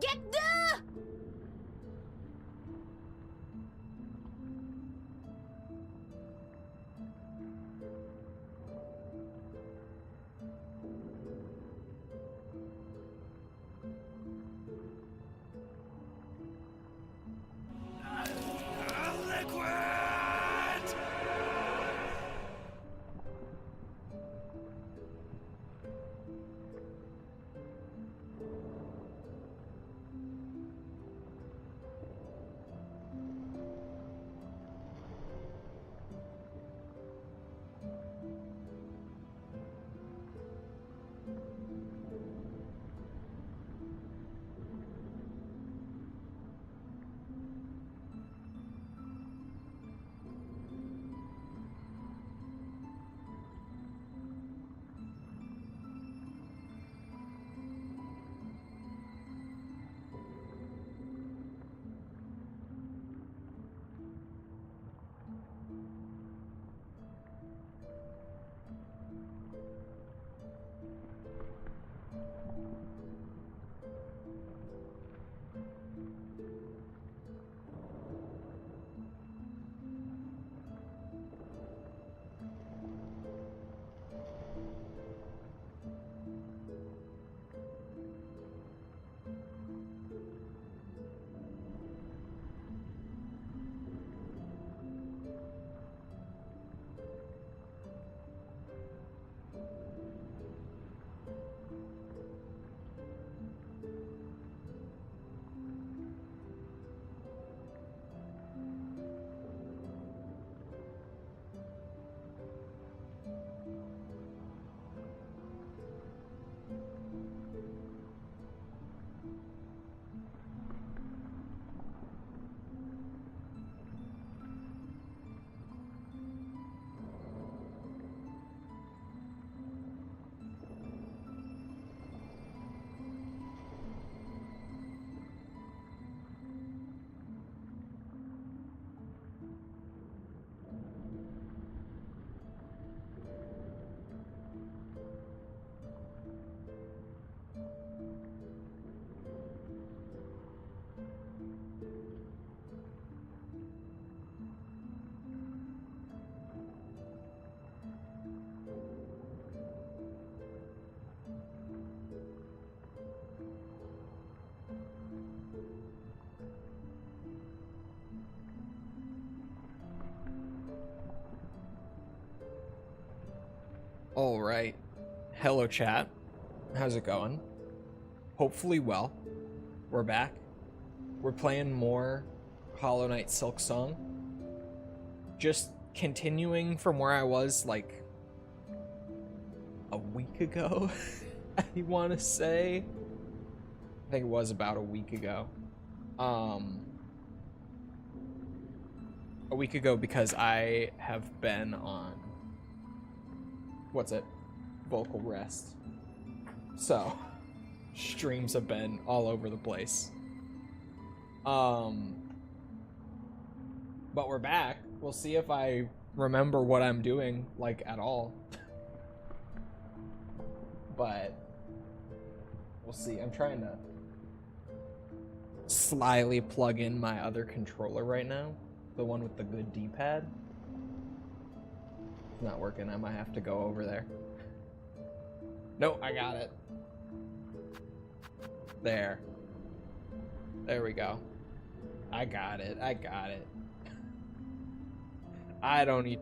Get the... All right. Hello, chat. How's it going? Hopefully well. We're back. We're playing more Hollow Knight Silksong. Just continuing from where I was, like, a week ago, I want to say. I think it was about a week ago. A week ago because I have been on... vocal rest. So, streams have been all over the place. But we're back. We'll see if I remember what I'm doing, like, at all. But we'll see. I'm trying to slyly plug in my other controller right now. The one with the good D-pad. It's not working. I might have to go over there. No, I got it. There. There we go. I got it. I got it. I don't need...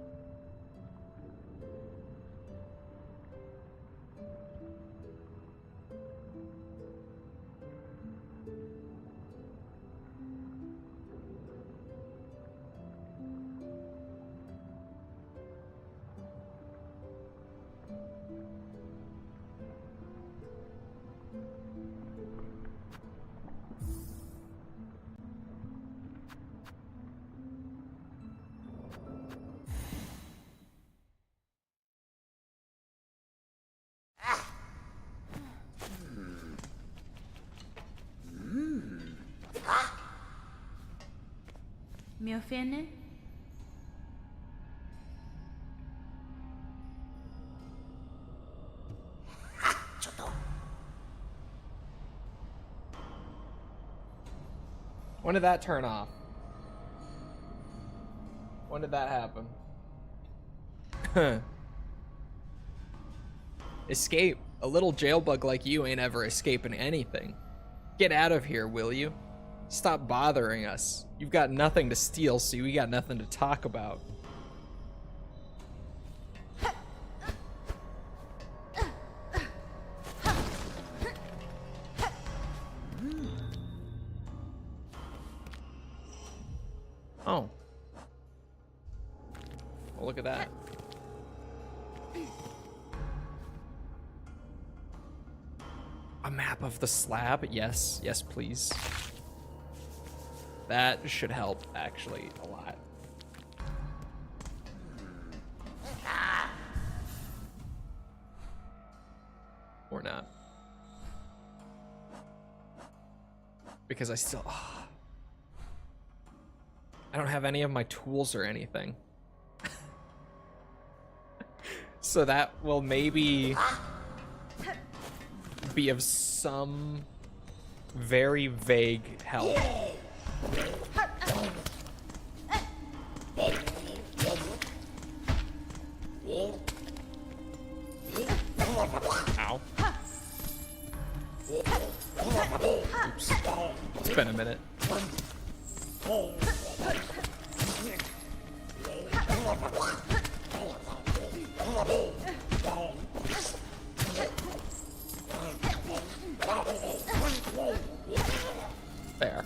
Me ofende? When did that turn off? When did that happen? Escape. A little jail bug like you ain't ever escaping anything. Get out of here, will you? Stop bothering us. You've got nothing to steal, so we got nothing to talk about. Oh. Well, look at that. A map of the slab? Yes. Yes, please. That should help, actually, a lot. Or not. Because I still... I don't have any of my tools or anything. So that will maybe be of some very vague help. Ow. Oops. It's been a minute. There.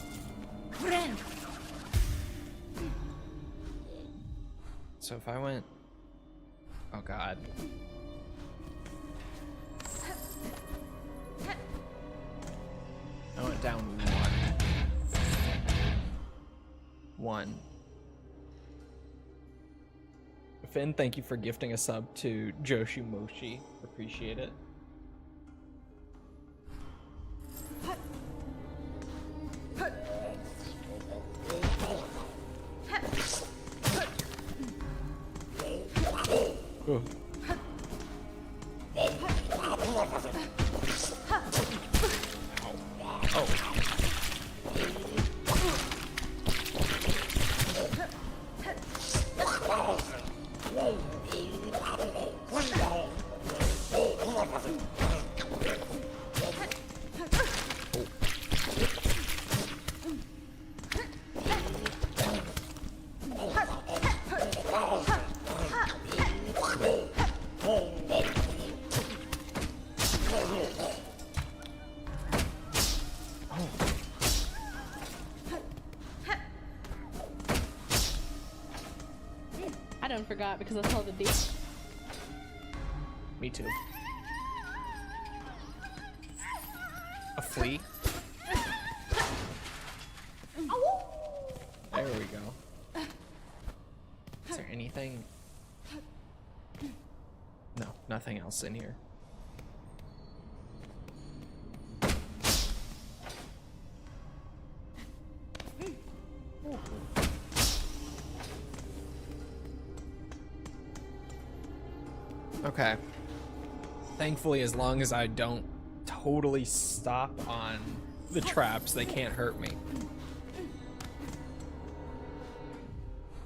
So if I went... Oh god. I went down one. Finn, thank you for gifting a sub to Joshi Moshi. Appreciate it. Ooh. Oh. I done forgot because I saw the D. Me too. A flea? There we go. Is there anything? No, nothing else in here. Okay. Thankfully, as long as I don't totally stop on the traps. They can't hurt me.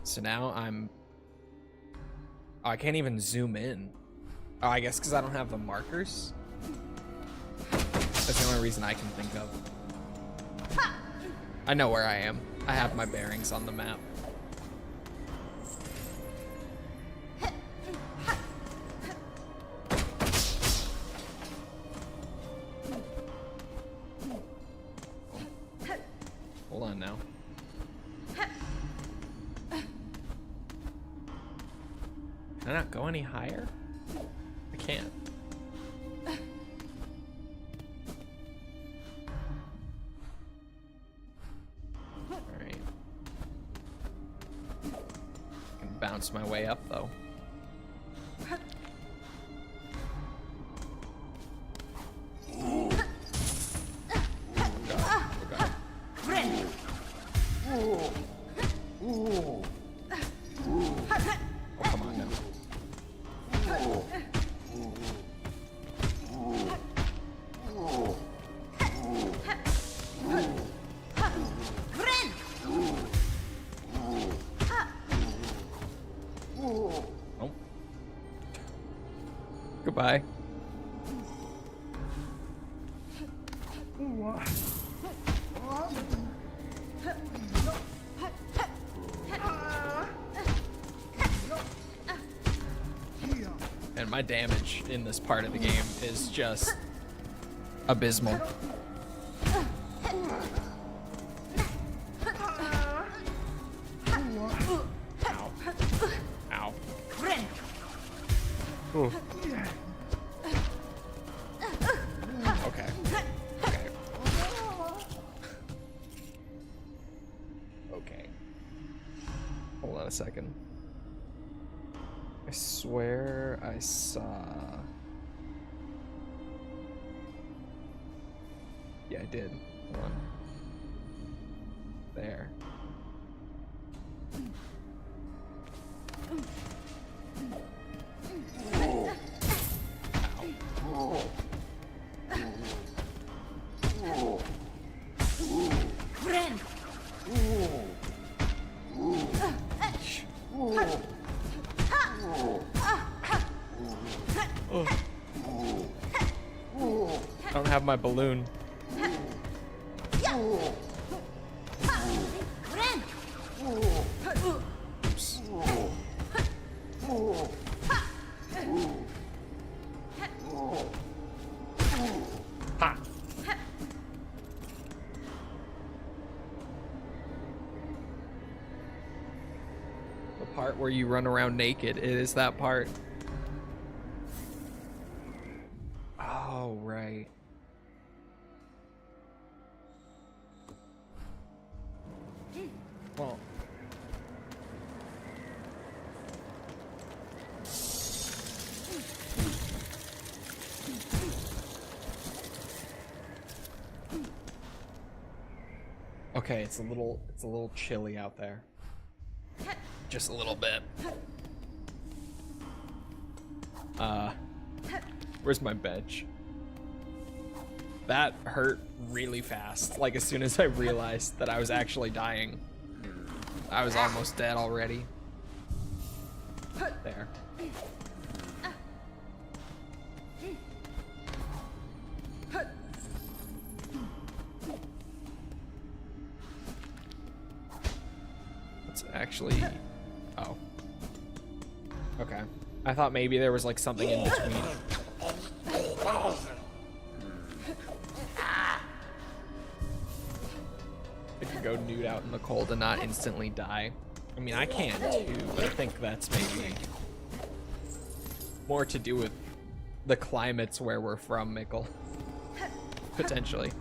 So now I'm... Oh, I can't even zoom in. Oh, I guess because I don't have the markers? That's the only reason I can think of. I know where I am. I have my bearings on the map. Hold on now. Can I not go any higher? I can't. Alright. I can bounce my way up though. Goodbye. And my damage in this part of the game is just abysmal. Ow. Ow. Ooh. Okay. Okay. Okay. Hold on a second. I swear I saw... Yeah, I did. Hold on. There. I don't have my balloon. Oops. Ha! The part where you run around naked, it is that part. Oh, right. Well. Okay, it's a little chilly out there. Just a little bit. Where's my bench? That hurt really fast. Like as soon as I realized that I was actually dying, I was almost dead already. There. Let's actually... Oh. Okay. I thought maybe there was like something in between. I could go nude out in the cold and not instantly die. I mean, I can too, but I think that's maybe more to do with the climates where we're from, Mikkel. Potentially.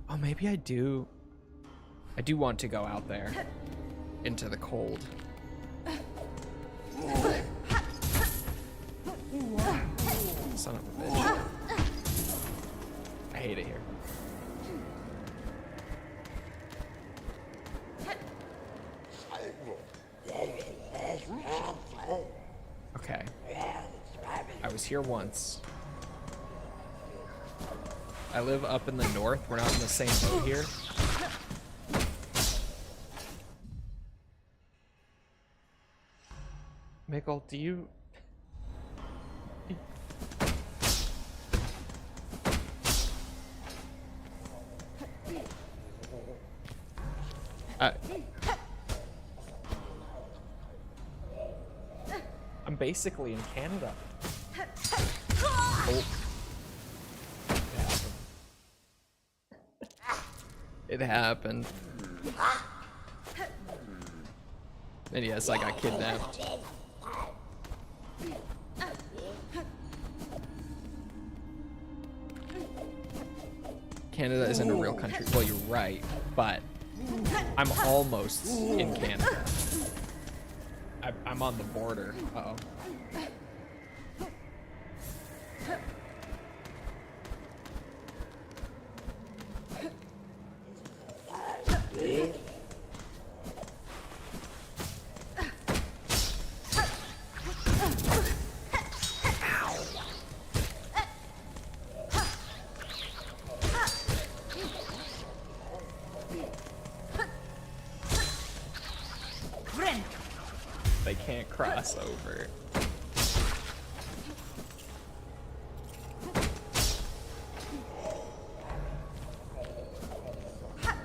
Oh, maybe I do. I do want to go out there into the cold. Son of a bitch. I hate it here. Okay. I was here once. I live up in the north. We're not in the same boat here. Mickle, do you... I'm basically in Canada. Oh. It happened. And yes, I got kidnapped. Canada isn't a real country. Well, you're right, but I'm almost in Canada. I'm on the border. Uh-oh. They can't cross over.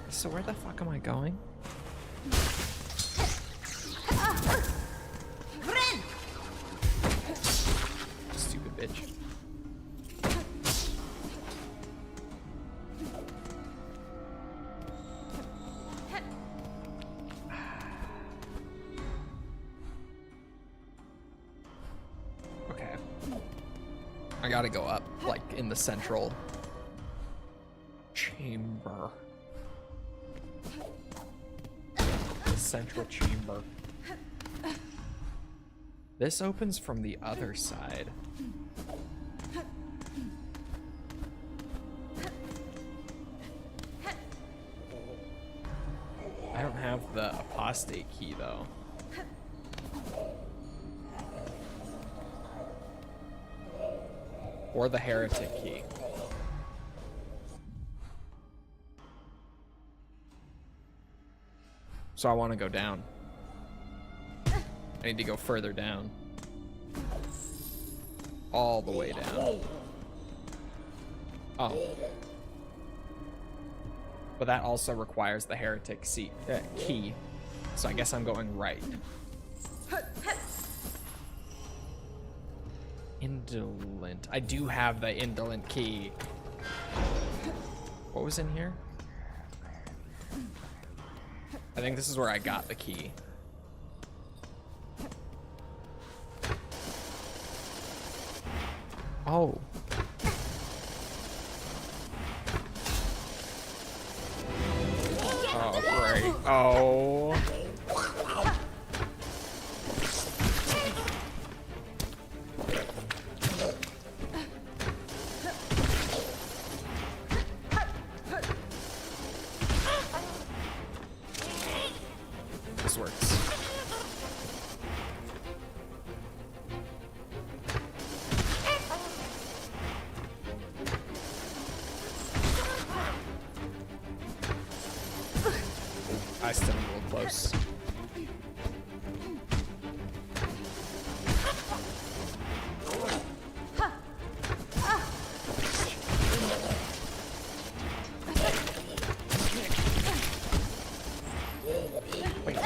So where the fuck am I going? Stupid bitch. Okay. I gotta go up, like, in the central chamber. The central chamber. This opens from the other side. I don't have the apostate key, though. Or the heretic key. So I want to go down. I need to go further down. All the way down. Oh. But that also requires the heretic key. So I guess I'm going right. Indolent. I do have the indolent key. What was in here? I think this is where I got the key. Oh. Oh, great. Oh. This works. I still am a little close. Wait.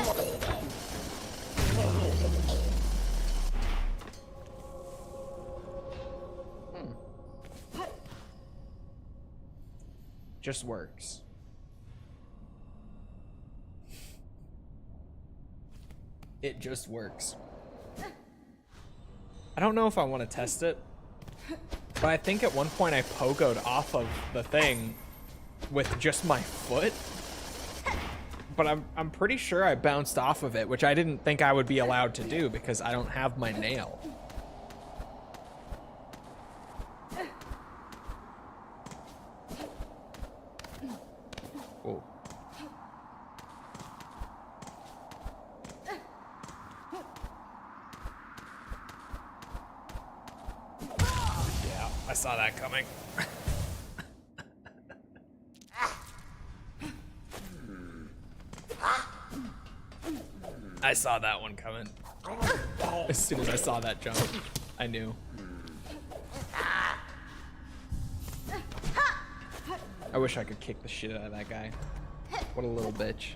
Just works. It just works. I don't know if I want to test it, but I think at one point I pogoed off of the thing with just my foot. But I'm pretty sure I bounced off of it, which I didn't think I would be allowed to do because I don't have my nail. Oh. Yeah, I saw that coming. I saw that one coming. As soon as I saw that jump, I knew. I wish I could kick the shit out of that guy. What a little bitch.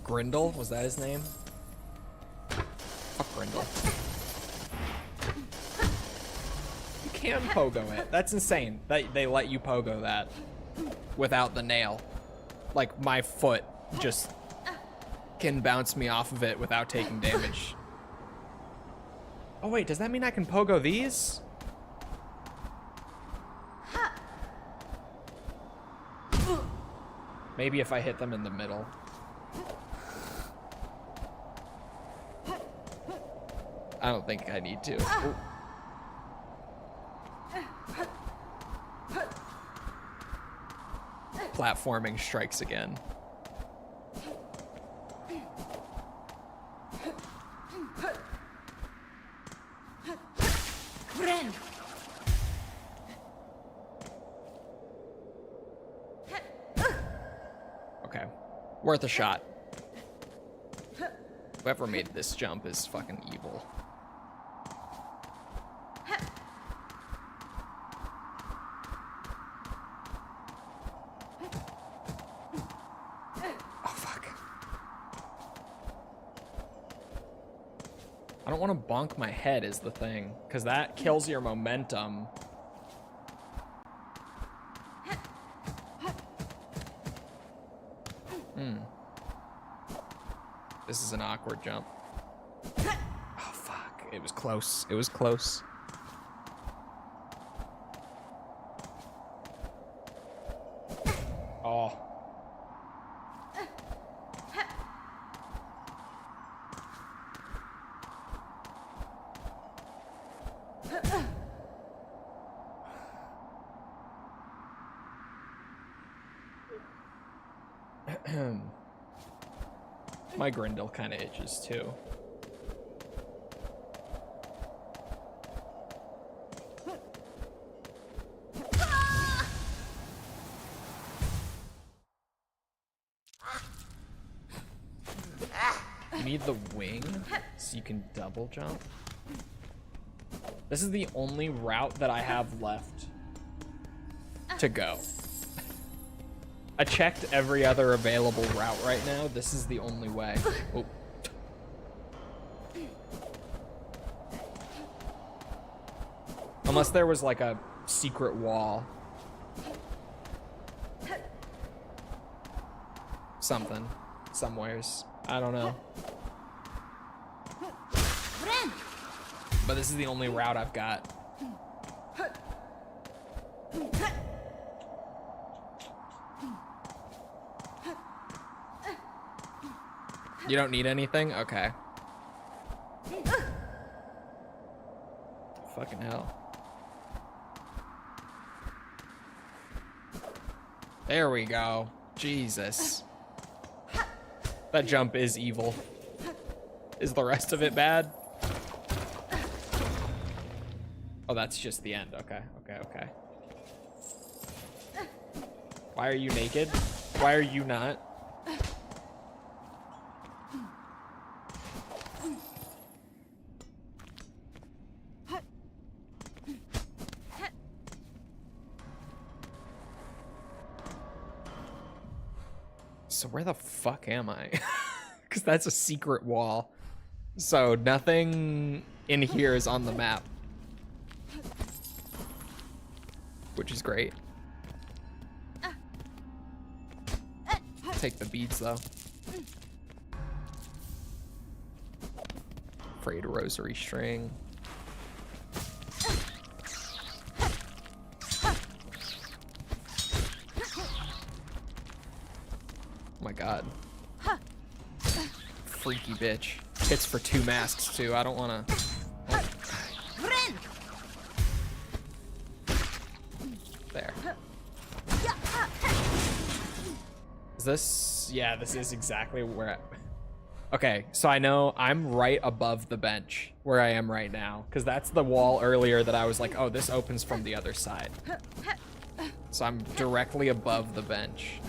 Grindle? Was that his name? Fuck Grindle. You can pogo it. That's insane. They let you pogo that without the nail. Like, my foot just can bounce me off of it without taking damage. Oh wait, does that mean I can pogo these? Maybe if I hit them in the middle. I don't think I need to. Ooh. Platforming strikes again. Okay, worth a shot. Whoever made this jump is fucking evil. Oh, fuck. I don't want to bonk my head is the thing, because that kills your momentum. This is an awkward jump. Oh, fuck. It was close. It was close. Oh. My Grindle kind of itches too. You need the wing so you can double jump. This is the only route that I have left to go. I checked every other available route right now. This is the only way. Oh. Unless there was like a secret wall. Something. Somewheres. I don't know. But this is the only route I've got. You don't need anything? Okay. Fucking hell. There we go. Jesus. That jump is evil. Is the rest of it bad? Oh, that's just the end. Okay, okay, okay. Why are you naked? Why are you not? So where the fuck am I? Because that's a secret wall. So nothing in here is on the map. Which is great. Take the beads though. Frayed rosary string. Oh my god. Freaky bitch. Hits for 2 masks too. I don't wanna. Oh. There. Is this? Yeah, this is exactly where okay, so I know I'm right above the bench where I am right now, because that's the wall earlier that I was like, oh, this opens from the other side. So I'm directly above the bench.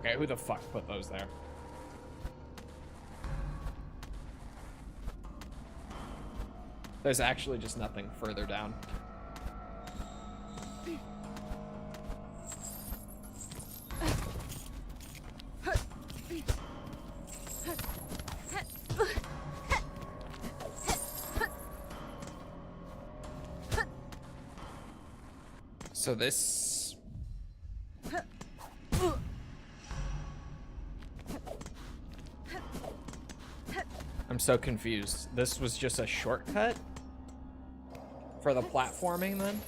Okay, who the fuck put those there? There's actually just nothing further down. So this... I'm so confused. This was just a shortcut for the platforming then?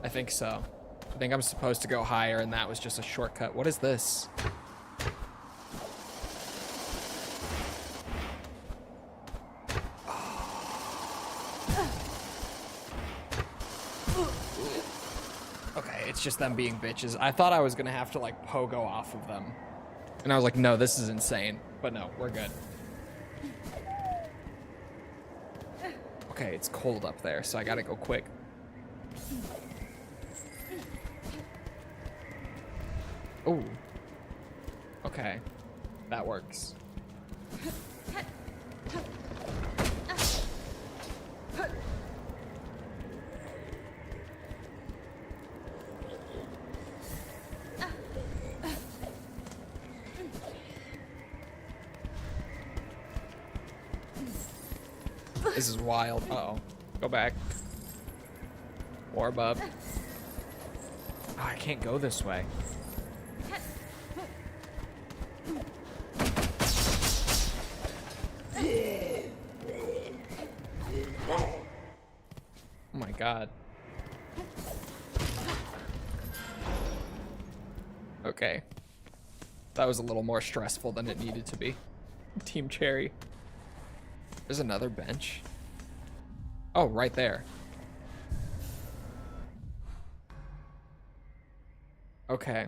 I think so. I think I'm supposed to go higher and that was just a shortcut. What is this? Okay, it's just them being bitches. I thought I was gonna have to like pogo off of them. And I was like, no, this is insane. But no, we're good. Okay, it's cold up there, so I gotta go quick. Oh. Okay. That works. This is wild. Uh-oh. Go back. Warm up. Oh, I can't go this way. Oh my god. Okay. That was a little more stressful than it needed to be. Team Cherry. There's another bench. Oh, right there. Okay.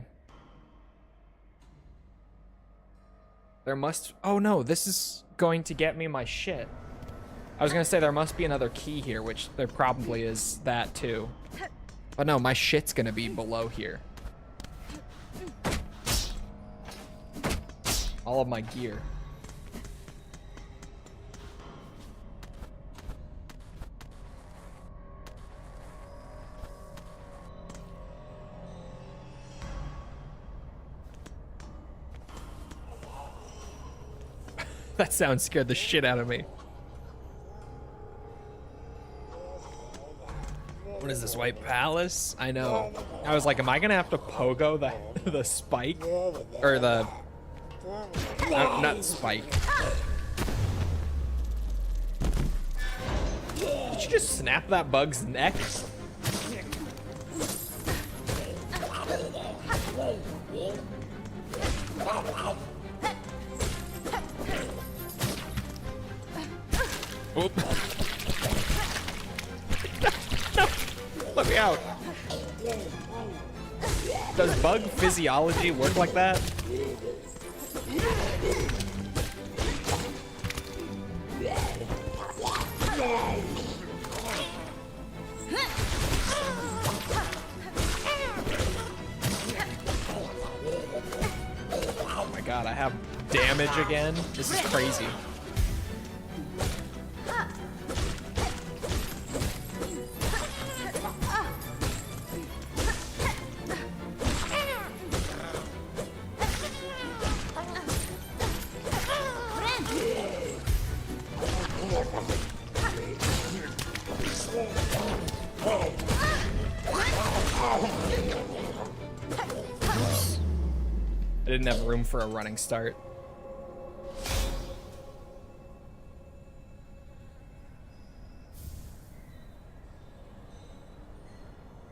There must... Oh no, this is going to get me my shit. I was gonna say there must be another key here, which there probably is that too. But no, my shit's gonna be below here. All of my gear. That sound scared the shit out of me. What is this, White Palace? I know. I was like, am I gonna have to pogo the spike? Or the... not spike. Did you just snap that bug's neck? Oop. No! Let me out. Does bug physiology work like that? Oh my god, I have damage again? This is crazy. I didn't have room for a running start.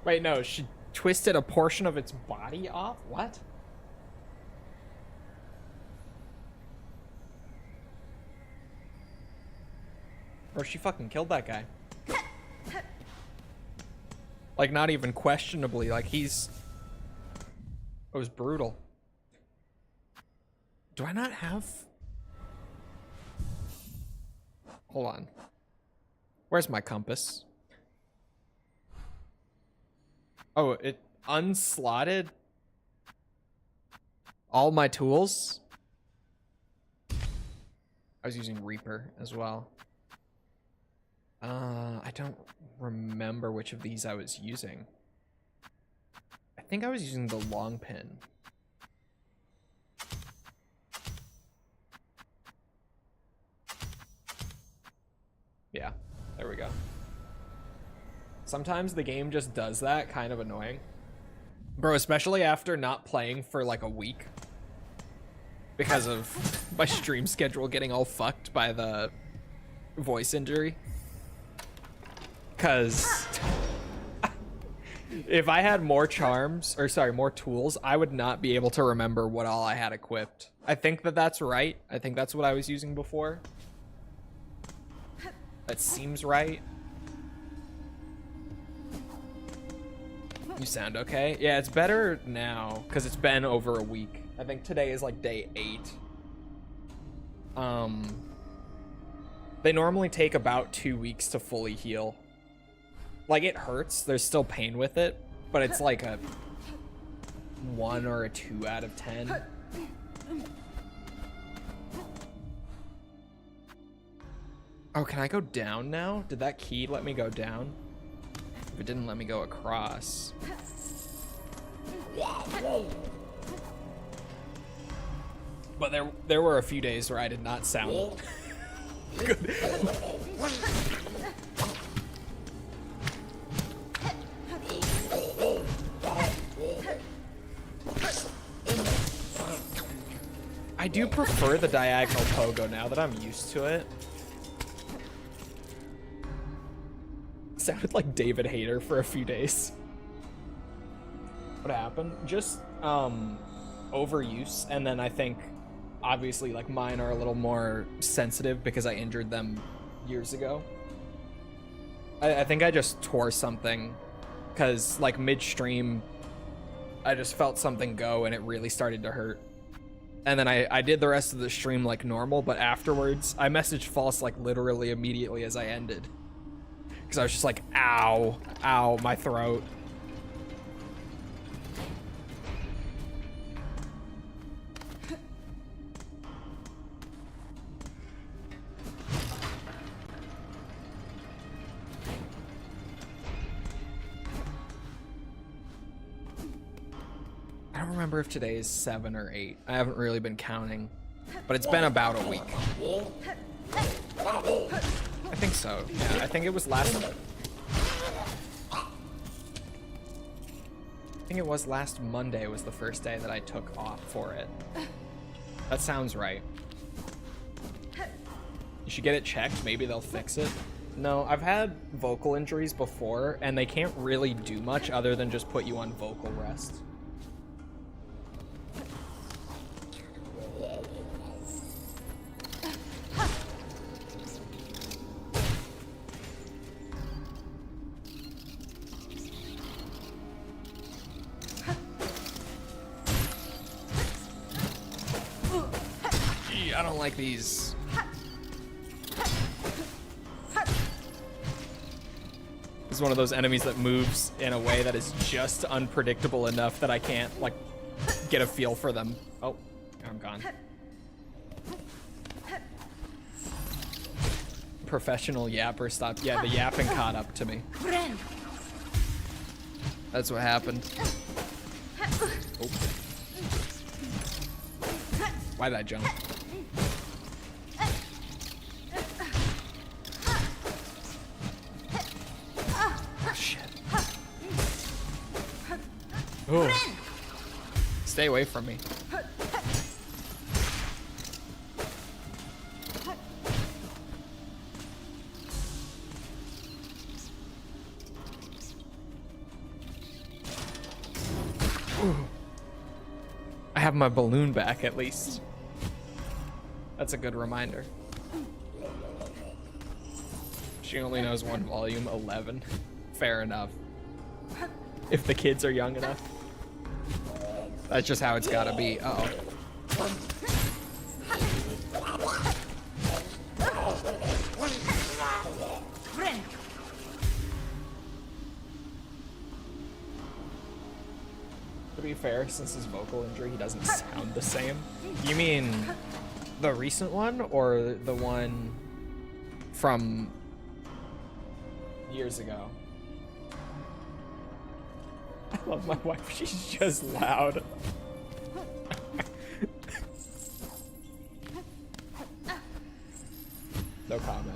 Wait, no, she twisted a portion of its body off? What? Or she fucking killed that guy. Like, not even questionably, like he's... It was brutal. Do I not have... Hold on. Where's my compass? Oh, it unslotted? All my tools. I was using Reaper as well. I don't remember which of these I was using. I think I was using the long pin. Yeah, there we go. Sometimes the game just does that, kind of annoying. Bro, especially after not playing for like a week. Because of my stream schedule getting all fucked by the voice injury. Because if I had more charms, or sorry, more tools, I would not be able to remember what all I had equipped. I think that that's right. I think that's what I was using before. That seems right. You sound okay? Yeah, it's better now because it's been over a week. I think today is like day 8. They normally take about 2 weeks to fully heal. Like, it hurts. There's still pain with it, but it's like a 1 or a 2 out of 10. Oh, can I go down now? Did that key let me go down? If it didn't let me go across. But there were a few days where I did not sound good. I do prefer the diagonal pogo now that I'm used to it. Sounded like David Hayter for a few days. What happened? Just overuse, and then I think obviously like mine are a little more sensitive because I injured them years ago. I think I just tore something because like midstream I just felt something go and it really started to hurt. And then I did the rest of the stream like normal, but afterwards I messaged False like literally immediately as I ended. Because I was just like, ow, ow, my throat. I don't remember if today is 7 or 8. I haven't really been counting, but it's been about a week. I think so. Yeah, I think it was last. I think it was last Monday was the first day that I took off for it. That sounds right. You should get it checked. Maybe they'll fix it. No, I've had vocal injuries before, and they can't really do much other than just put you on vocal rest. I don't like these. This is one of those enemies that moves in a way that is just unpredictable enough that I can't, like, get a feel for them. Oh, I'm gone. Professional yapper stopped. Yeah, the yapping caught up to me. That's what happened. Oh. Why did I jump? Oh. Stay away from me. Ooh. I have my balloon back at least. That's a good reminder. She only knows one volume, 11. Fair enough. If the kids are young enough. That's just how it's gotta be. Uh-oh. To be be fair, since his vocal injury, he doesn't sound the same. You mean the recent one or the one from years ago? I love my wife. She's just loud. No comment.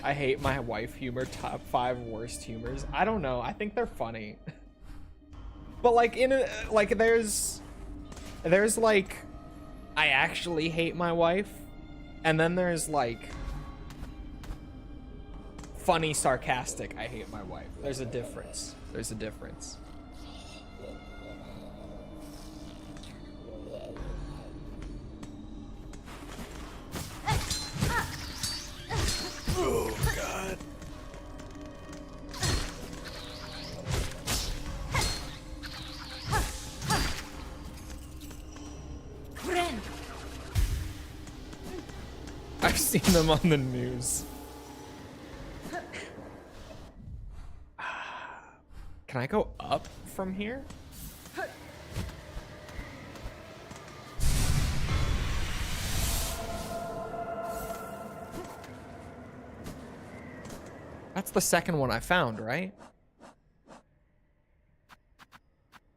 I hate my wife humor. Top 5 worst humors. I don't know. I think they're funny. But like there's like I actually hate my wife, and then there's like funny sarcastic I hate my wife. There's a difference. There's a difference. Oh god. I've seen them on the news. Can I go up from here? That's the second one I found, right?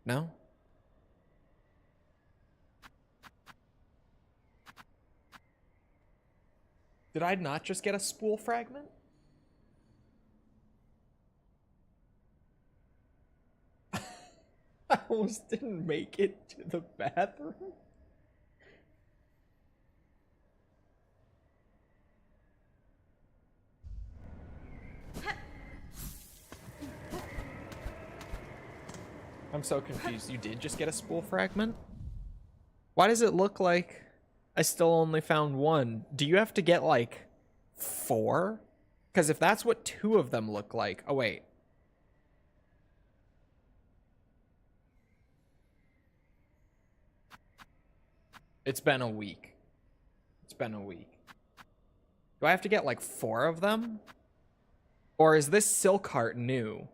No? Did I not just get a spool fragment? I almost didn't make it to the bathroom. I'm so confused. You did just get a spool fragment? Why does it look like I still only found one? Do you have to get like 4? Because if that's what 2 of them look like... Oh, wait. It's been a week. It's been a week. Do I have to get like 4 of them? Or is this silk heart new?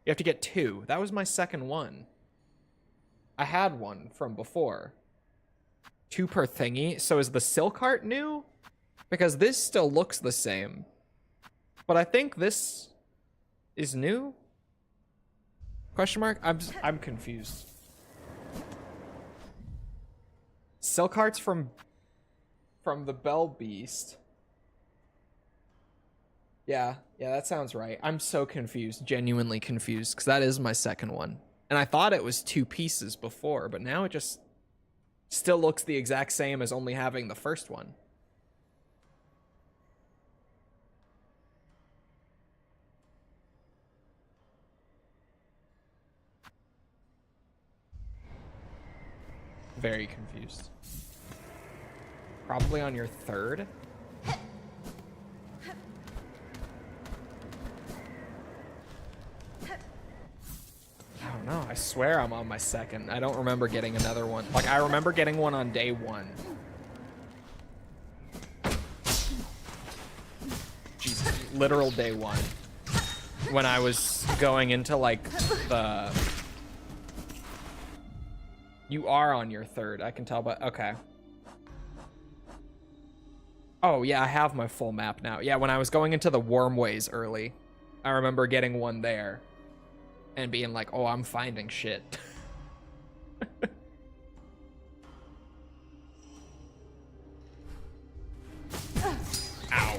You have to get 2. That was my second one. I had one from before. 2 per thingy. So is the silk heart new? Because this still looks the same. But I think this is new? Question mark? I'm confused. Silk hearts from the Bell Beast. Yeah, that sounds right. I'm so confused, genuinely confused, because that is my second one. And I thought it was 2 pieces before, but now it just still looks the exact same as only having the first one. Very confused. Probably on your 3rd? I don't know. I swear I'm on my 2nd. I don't remember getting another one. Like, I remember getting one on day 1. Jesus, literal day 1. When I was going into, like, the... You are on your 3rd, I can tell, but okay. Oh, yeah, I have my full map now. Yeah, when I was going into the Wormways early, I remember getting one there and being like, oh, I'm finding shit. Ow.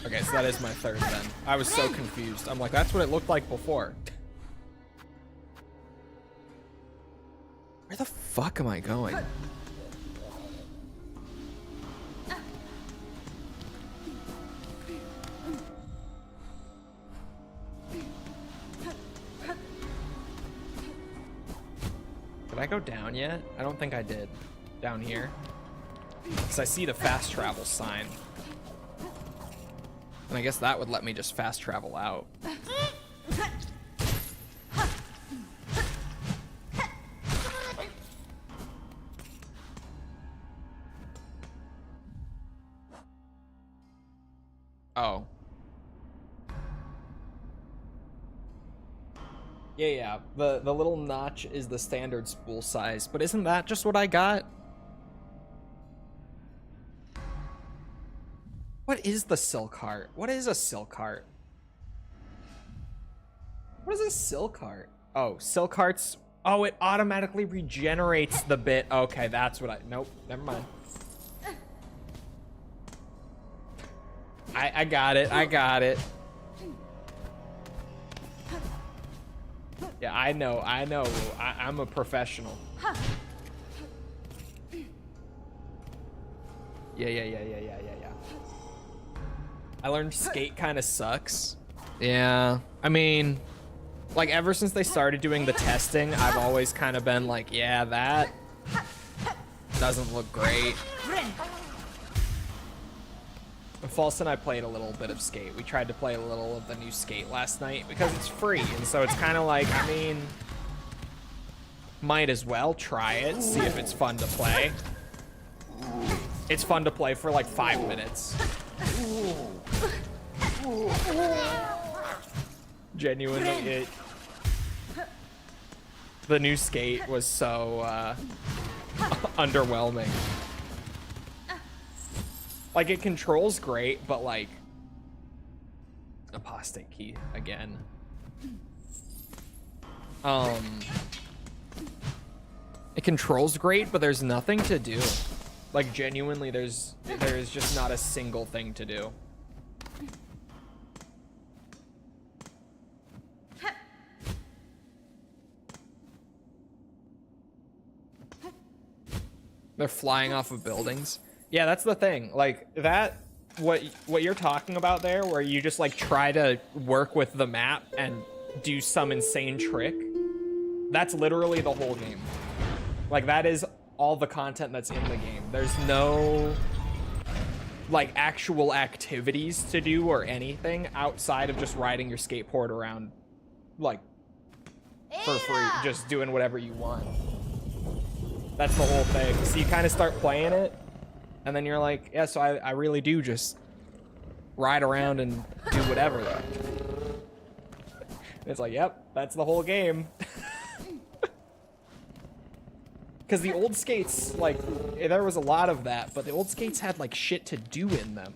Okay, so that is my 3rd then. I was so confused. I'm like, that's what it looked like before. Where the fuck am I going? Did I go down yet? I don't think I did. Down here. Because I see the fast travel sign. And I guess that would let me just fast travel out. Yeah. The little notch is the standard spool size, but isn't that just what I got? What is the silk heart? What is a silk heart? What is a silk heart? Oh, silk hearts. Oh, it automatically regenerates the bit. Okay, that's what I... Nope, never mind. I got it. I got it. Yeah, I know. I'm a professional. Yeah. I learned skate kind of sucks. Yeah, I mean, like ever since they started doing the testing, I've always kind of been like, yeah, that doesn't look great. False and I played a little bit of skate. We tried to play a little of the new skate last night because it's free, and so it's kind of like, I mean, might as well try it, see if it's fun to play. It's fun to play for like 5 minutes. Genuinely, the new skate was so underwhelming. Like, it controls great, but like, apostate key again. It controls great, but there's nothing to do. Like, genuinely, there's just not a single thing to do. They're flying off of buildings. Yeah, that's the thing. Like, that, what you're talking about there, where you just like try to work with the map and do some insane trick, that's literally the whole game. Like, that is all the content that's in the game. There's no like actual activities to do or anything outside of just riding your skateboard around like for free, just doing whatever you want. That's the whole thing. So you kind of start playing it, and then you're like, yeah, so I really do just ride around and do whatever. And it's like, yep, that's the whole game. Because the old skates, like, there was a lot of that, but the old skates had, like, shit to do in them.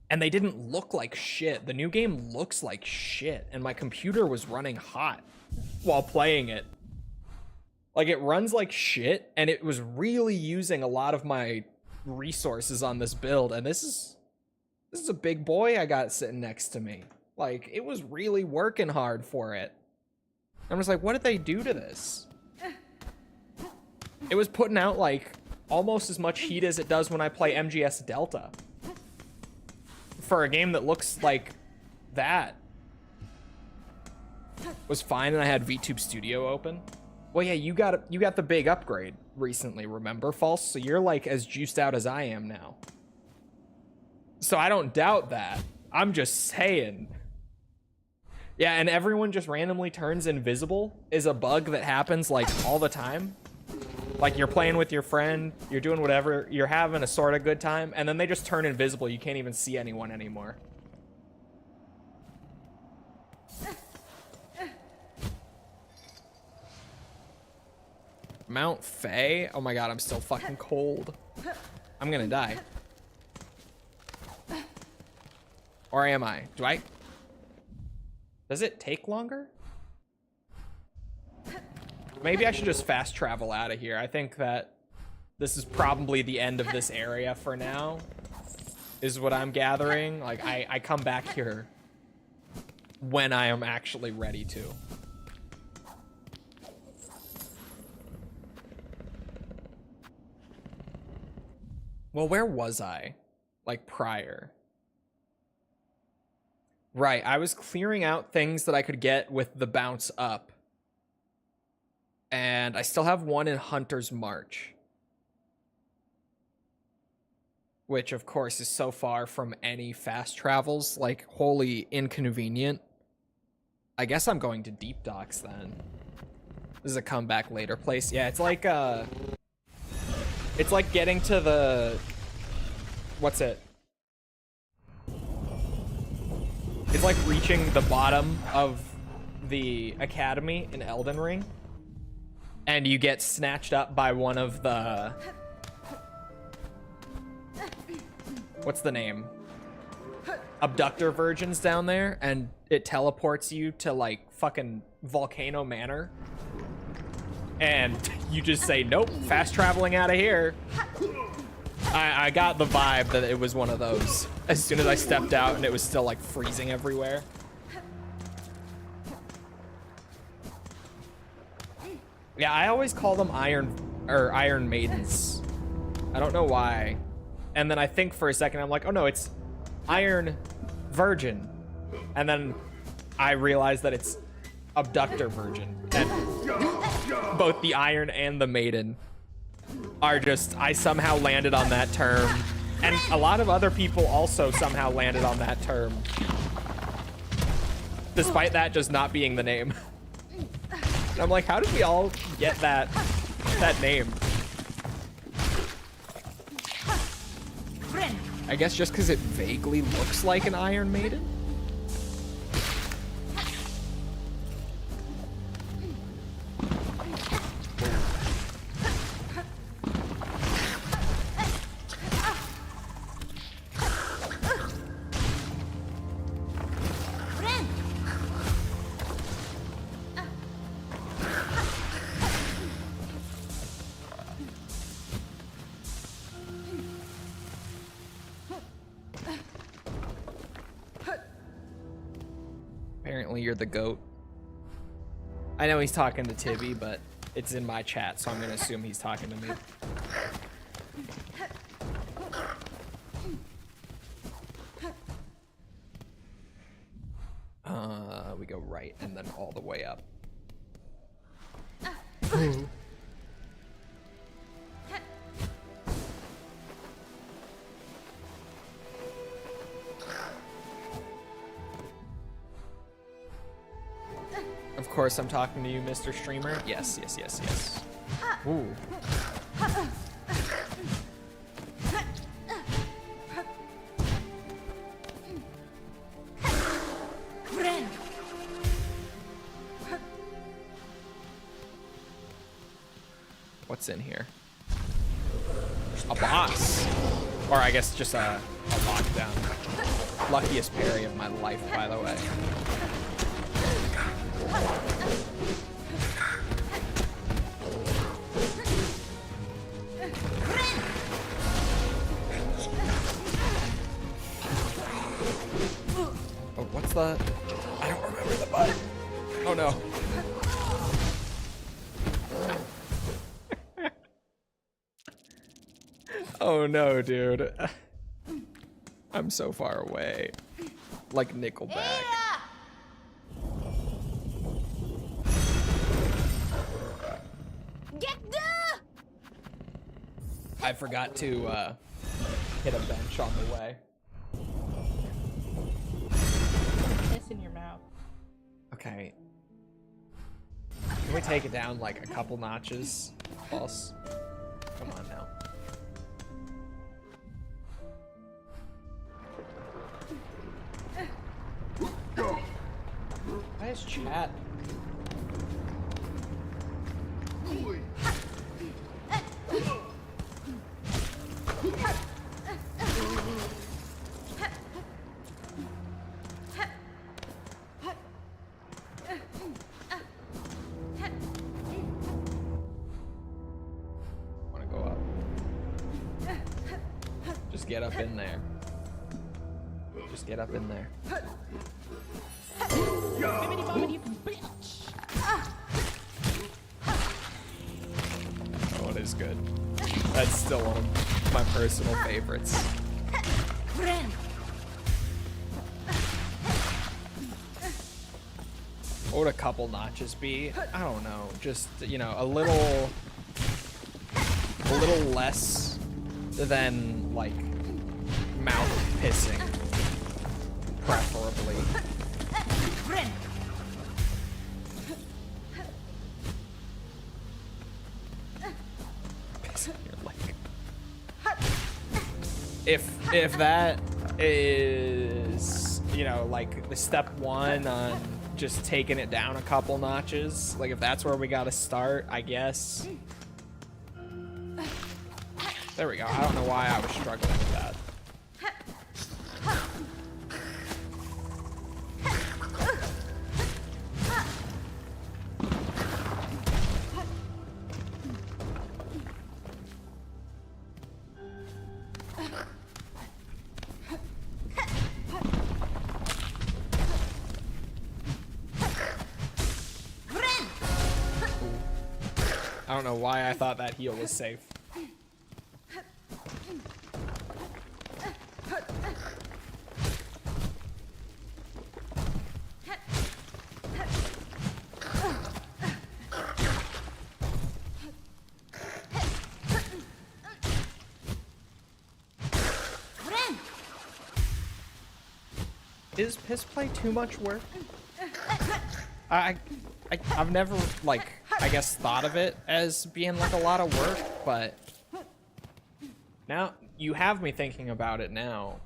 And they didn't look like shit. The new game looks like shit, and my computer was running hot while playing it. Like, it runs like shit, and it was really using a lot of my resources on this build, and this is a big boy I got sitting next to me. Like, it was really working hard for it. I'm just like, what did they do to this? It was putting out, like, almost as much heat as it does when I play MGS Delta. For a game that looks like that. Was fine, and I had VTube Studio open. Well, yeah, you got the big upgrade recently, remember, False? So you're, like, as juiced out as I am now. So I don't doubt that. I'm just saying. Yeah, and everyone just randomly turns invisible is a bug that happens, like, all the time. Like, you're playing with your friend, you're doing whatever, you're having a sort of good time, and then they just turn invisible. You can't even see anyone anymore. Mount Faye? Oh my god, I'm still fucking cold. I'm gonna die. Or am I? Does it take longer? Maybe I should just fast travel out of here. I think that this is probably the end of this area for now, is what I'm gathering. Like, I come back here when I am actually ready to. Well, where was I? Like, prior? Right, I was clearing out things that I could get with the bounce up. And I still have one in Hunter's March. Which, of course, is so far from any fast travels, like, wholly inconvenient. I guess I'm going to Deep Docks, then. This is a comeback later place. Yeah, it's like getting to the... What's it? It's like reaching the bottom of the academy in Elden Ring, and you get snatched up by one of the... What's the name? Abductor virgins down there, and it teleports you to like fucking Volcano Manor, and you just say nope, fast traveling out of here. I got the vibe that it was one of those as soon as I stepped out and it was still like freezing everywhere. Yeah, I always call them Iron Maidens. I don't know why. And then I think for a second I'm like, oh no, it's Iron Virgin, and then I realized that it's Abductor Virgin, and both the Iron and the Maiden are just, I somehow landed on that term, and a lot of other people also somehow landed on that term, despite that just not being the name. And I'm like, how did we all get that name? I guess just because it vaguely looks like an Iron Maiden? Apparently you're the goat. I know he's talking to Tibby, but it's in my chat, so I'm gonna assume he's talking to me. We go right and then all the way up. Of course I'm talking to you, Mr. Streamer. Yes, yes, yes, yes. Ooh. What's in here? A boss. Or I guess just a lockdown. Luckiest parry of my life, by the way. Oh, what's the... I don't remember the button. Oh no. Oh no, dude. I'm so far away. Like Nickelback. Get the... I forgot to hit a bench on the way. Piss in your mouth. Okay. Can we take it down like a couple notches? False. Come on now. Why is chat? Wanna go up? Just get up in there. Just get up in there. Oh, it is good. That's still one of my personal favorites. What would a couple notches be? I don't know. Just, you know, a little less than like mouth pissing, preferably. Piss in your leg. If that is you know, like the step one on just taking it down a couple notches. Like if that's where we gotta start, I guess. There we go. I don't know why I was struggling with that. I don't know why I thought that heal was safe. Is piss play too much work? I've never, like, I guess thought of it as being like a lot of work, but now you have me thinking about it now.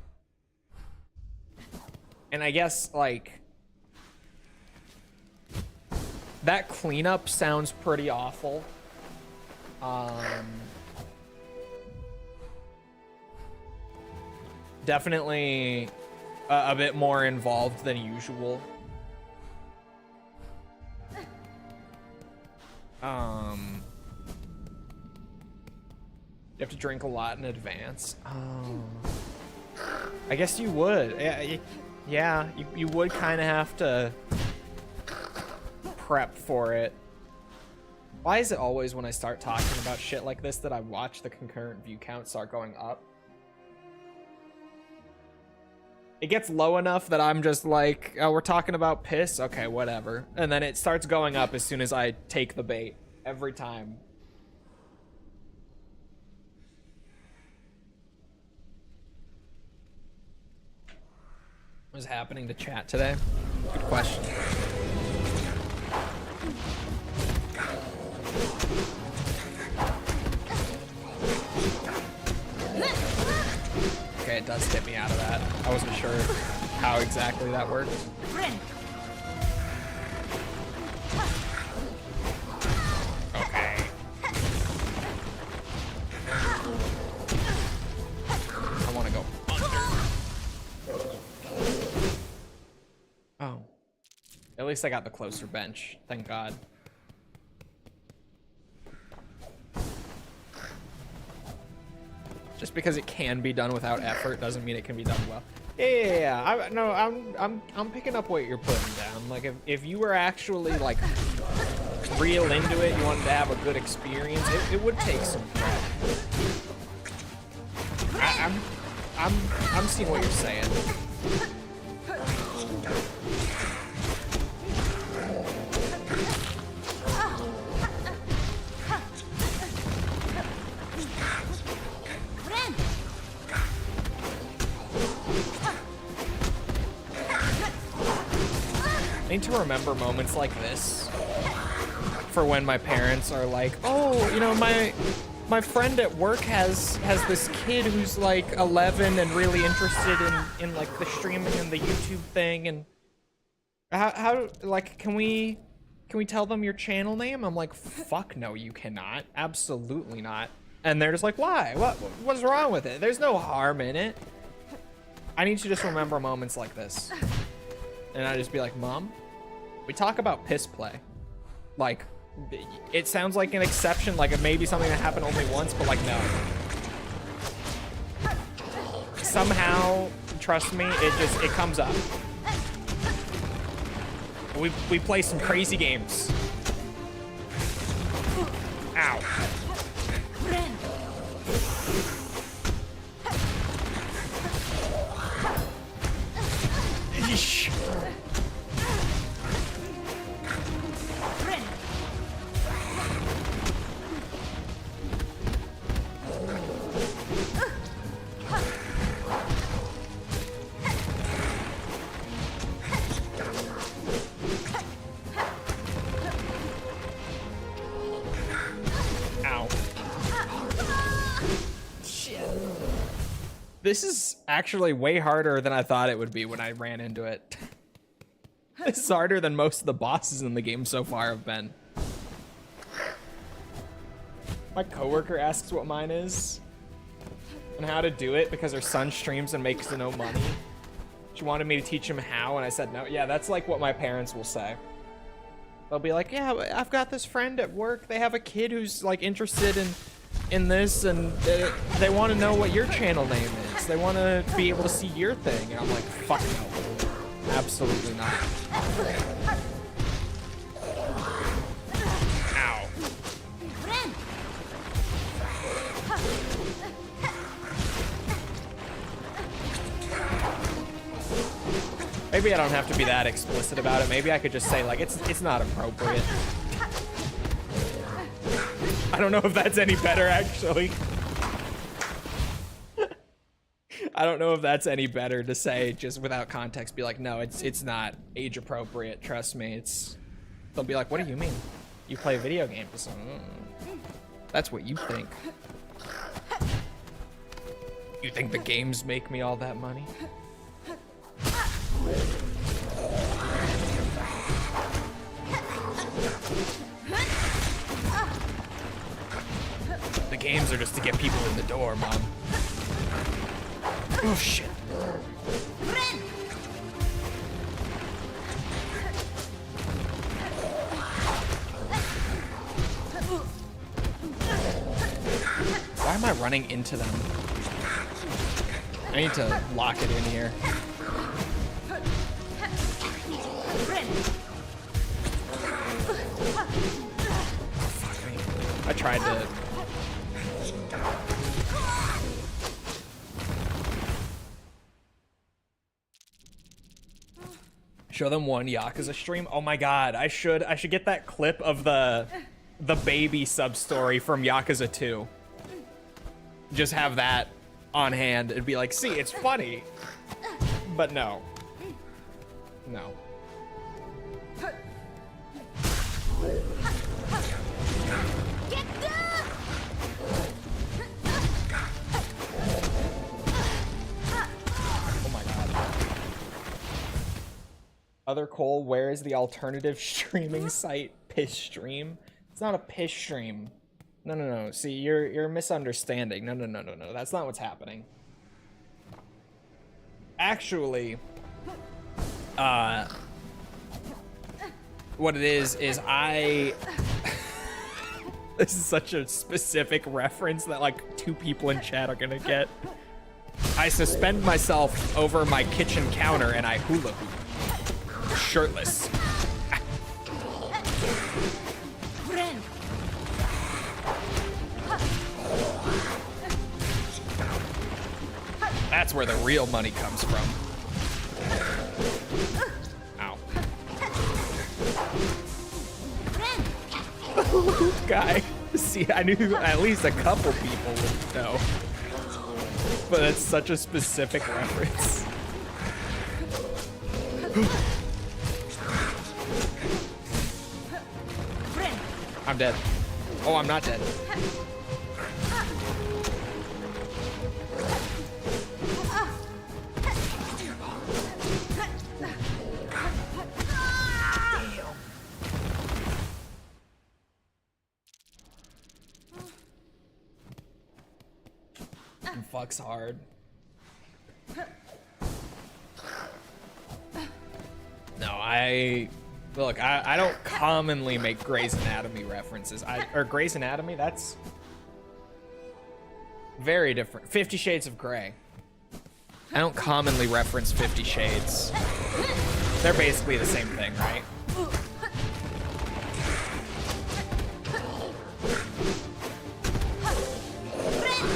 And I guess, like, that cleanup sounds pretty awful. Definitely a bit more involved than usual. You have to drink a lot in advance. Oh. I guess you would. Yeah, you would kind of have to prep for it. Why is it always when I start talking about shit like this that I watch the concurrent view count start going up? It gets low enough that I'm just like, oh, we're talking about piss? Okay, whatever. And then it starts going up as soon as I take the bait. Every time. What is happening to chat today? Good question. Okay, it does tip me out of that. I wasn't sure how exactly that worked. Okay. I want to go under. Oh. At least I got the closer bench. Thank God. Just because it can be done without effort doesn't mean it can be done well. Yeah. I'm picking up what you're putting down. Like if you were actually like real into it, you wanted to have a good experience, it would take some prep. I'm seeing what you're saying. I need to remember moments like this for when my parents are like, oh, you know, my friend at work has this kid who's like 11 and really interested in like the streaming and the YouTube thing, and how like can we tell them your channel name? I'm like, fuck no, you cannot. Absolutely not. And they're just like, why? What's wrong with it? There's no harm in it. I need to just remember moments like this. And I just be like, Mom, we talk about piss play. Like, it sounds like an exception, like it may be something that happened only once, but like, no. Somehow, trust me, it comes up. We play some crazy games. Ow. Yeesh. Ow. This is actually way harder than I thought it would be when I ran into it. This is harder than most of the bosses in the game so far have been. My coworker asks what mine is and how to do it because her son streams and makes no money. She wanted me to teach him how, and I said no. Yeah, that's like what my parents will say. They'll be like, yeah, I've got this friend at work. They have a kid who's like interested in this, and they want to know what your channel name is. They want to be able to see your thing. And I'm like, fuck no. Absolutely not. Ow. Maybe I don't have to be that explicit about it. Maybe I could just say, like, it's not appropriate. I don't know if that's any better, actually. I don't know if that's any better to say just without context. Be like, no, it's not age appropriate. Trust me. They'll be like, what do you mean? You play video games? That's what you think. You think the games make me all that money? The games are just to get people in the door, Mom. Oh, shit. Why am I running into them? I need to lock it in here. Fuck me. I tried to... show them one Yakuza stream. Oh my god, I should get that clip of the baby sub story from Yakuza 2. Just have that on hand and be like, see, it's funny. But no. No. Oh my god. Other Cole, where is the alternative streaming site? Piss stream? It's not a piss stream. No. See, you're misunderstanding. No. That's not what's happening. Actually, what it is I... This is such a specific reference that like 2 people in chat are gonna get. I suspend myself over my kitchen counter and I hula hoop. Shirtless. That's where the real money comes from. Ow. Guy. See, I knew at least a couple people would know. But it's such a specific reference. I'm dead. Oh, I'm not dead. Fucks hard. No, I don't commonly make Grey's Anatomy references. Or Grey's Anatomy, that's very different. 50 Shades of Grey. I don't commonly reference 50 Shades. They're basically the same thing, right?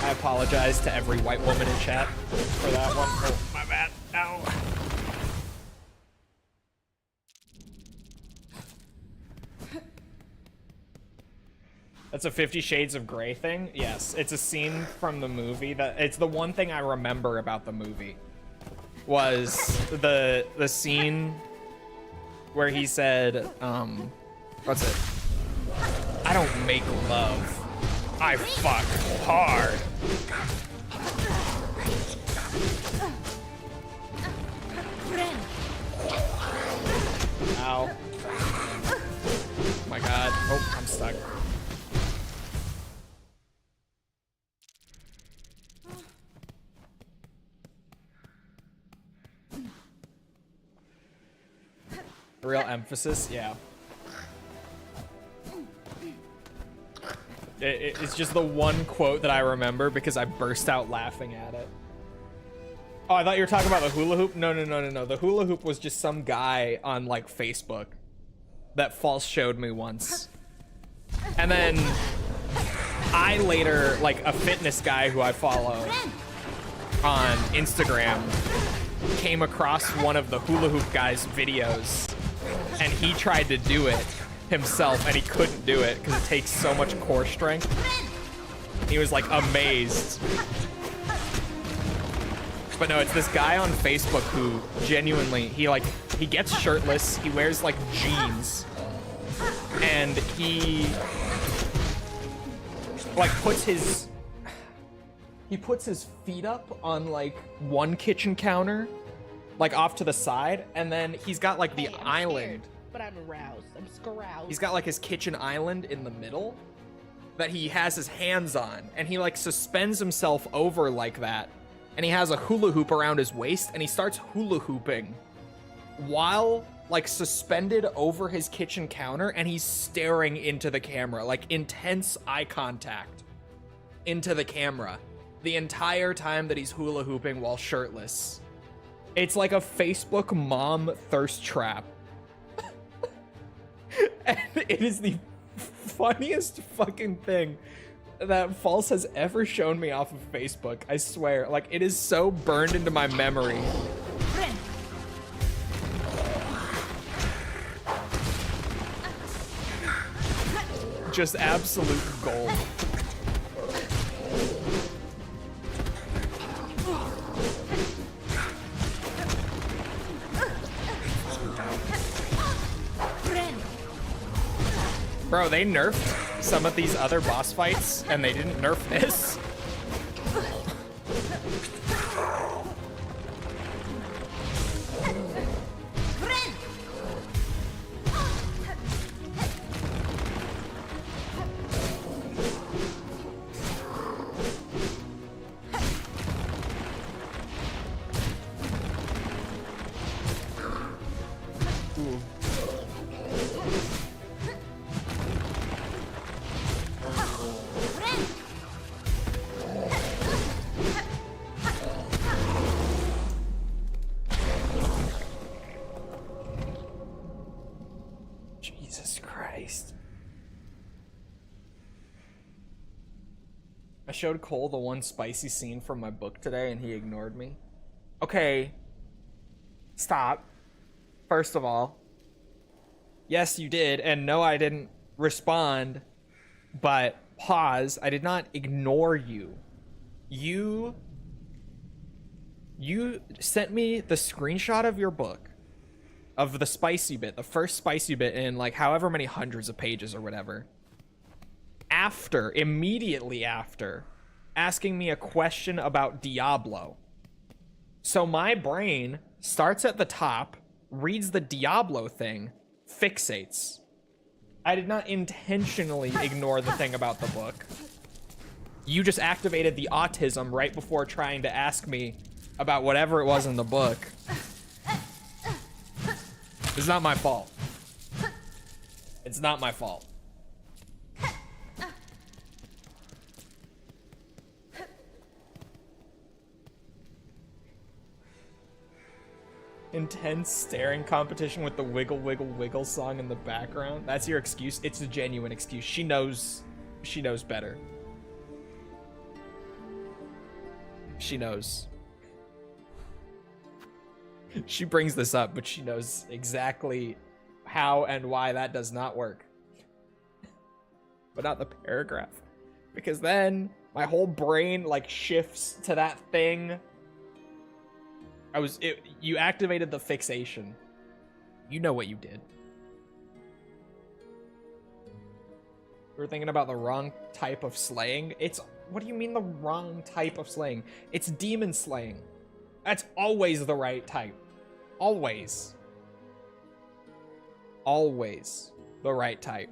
I apologize to every white woman in chat for that one. Oh, my bad. Ow. That's a 50 Shades of Grey thing? Yes, it's a scene from the movie that it's the one thing I remember about the movie was the scene where he said, what's it? I don't make love. I fuck hard. Ow. Oh my god. Oh, I'm stuck. Real emphasis, yeah. It's just the one quote that I remember because I burst out laughing at it. Oh, I thought you were talking about the hula hoop. No. The hula hoop was just some guy on like Facebook that False showed me once. And then I later, like a fitness guy who I follow on Instagram, came across one of the hula hoop guy's videos, and he tried to do it himself and he couldn't do it because it takes so much core strength. He was like amazed. But no, it's this guy on Facebook who genuinely, he gets shirtless, he wears like jeans, and he like puts his feet up on like one kitchen counter, like off to the side, and then he's got like the island. Scared, but I'm aroused. I'm scaroused. He's got like his kitchen island in the middle that he has his hands on, and he like suspends himself over like that, and he has a hula hoop around his waist, and he starts hula hooping while like suspended over his kitchen counter, and he's staring into the camera, like intense eye contact into the camera the entire time that he's hula hooping while shirtless. It's like a Facebook mom thirst trap. And it is the funniest fucking thing that False has ever shown me off of Facebook. I swear, like, it is so burned into my memory. Just absolute gold. Bro, they nerfed some of these other boss fights, and they didn't nerf this. Jesus Christ. I showed Cole the one spicy scene from my book today and he ignored me. Okay. Stop. First of all. Yes, you did. And no, I didn't respond. But pause. I did not ignore you. You sent me the screenshot of your book. Of the spicy bit, the first spicy bit in like however many hundreds of pages or whatever. Immediately after, asking me a question about Diablo. So my brain starts at the top, reads the Diablo thing, fixates. I did not intentionally ignore the thing about the book. You just activated the autism right before trying to ask me about whatever it was in the book. It's not my fault. It's not my fault. Intense staring competition with the wiggle wiggle wiggle song in the background. That's your excuse? It's a genuine excuse. She knows better. She knows. She brings this up, but she knows exactly how and why that does not work. But not the paragraph. Because then my whole brain like shifts to that thing. You activated the fixation. You know what you did. We were thinking about the wrong type of slaying. What do you mean the wrong type of slaying? It's demon slaying. That's always the right type. Always. Always the right type.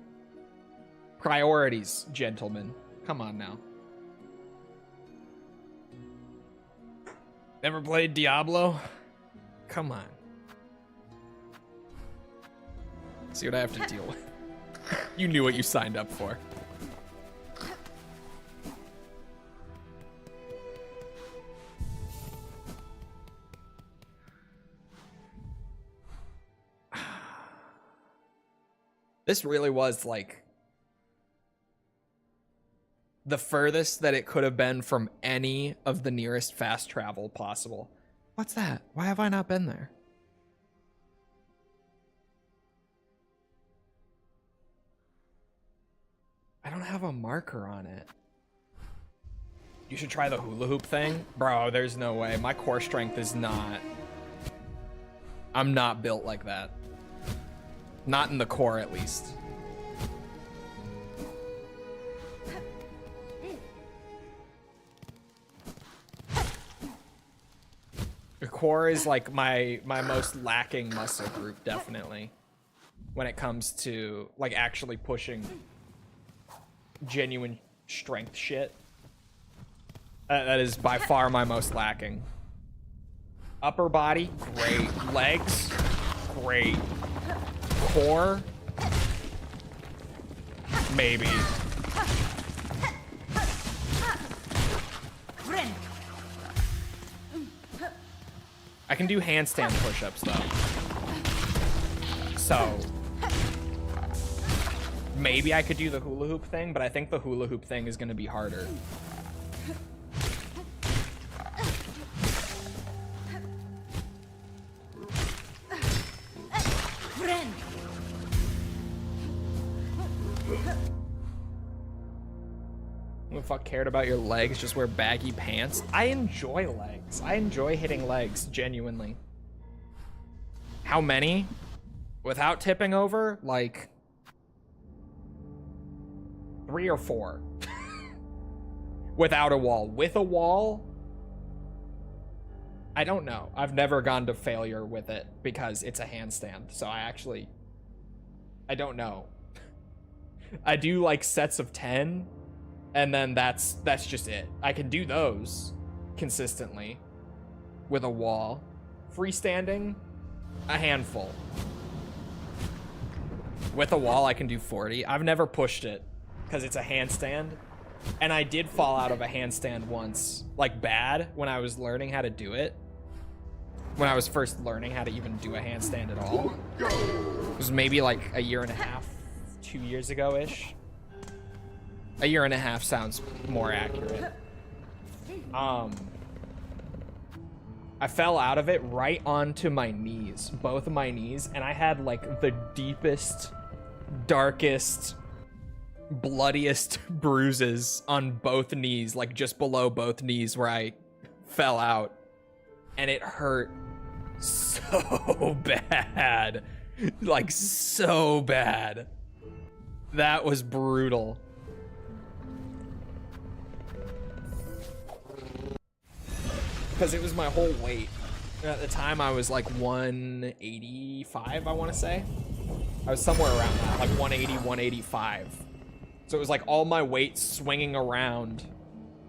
Priorities, gentlemen. Come on now. Never played Diablo? Come on. See what I have to deal with. You knew what you signed up for. This really was like the furthest that it could have been from any of the nearest fast travel possible. What's that? Why have I not been there? I don't have a marker on it. You should try the hula hoop thing. Bro, there's no way. My core strength is not... I'm not built like that. Not in the core, at least. The core is like my most lacking muscle group, definitely. When it comes to like actually pushing genuine strength shit. That is by far my most lacking. Upper body, great. Legs, great. Core, maybe. I can do handstand push-ups though. So maybe I could do the hula hoop thing, but I think the hula hoop thing is gonna be harder. Who the fuck cared about your legs? Just wear baggy pants. I enjoy legs. I enjoy hitting legs, genuinely. How many? Without tipping over? Like 3 or 4. Without a wall. With a wall? I don't know. I've never gone to failure with it because it's a handstand. So I don't know. I do like sets of 10. And then that's just it. I can do those consistently with a wall. Freestanding, a handful. With a wall, I can do 40. I've never pushed it because it's a handstand. And I did fall out of a handstand once, like bad, when I was learning how to do it. When I was first learning how to even do a handstand at all. It was maybe like a year and a half, 2 years ago-ish. A year and a half sounds more accurate. I fell out of it right onto my knees, both of my knees, and I had like the deepest, darkest, bloodiest bruises on both knees, like just below both knees where I fell out. And it hurt so bad. Like so bad. That was brutal. Because it was my whole weight. And at the time, I was like 185, I want to say. I was somewhere around that, like 180, 185. So it was like all my weight swinging around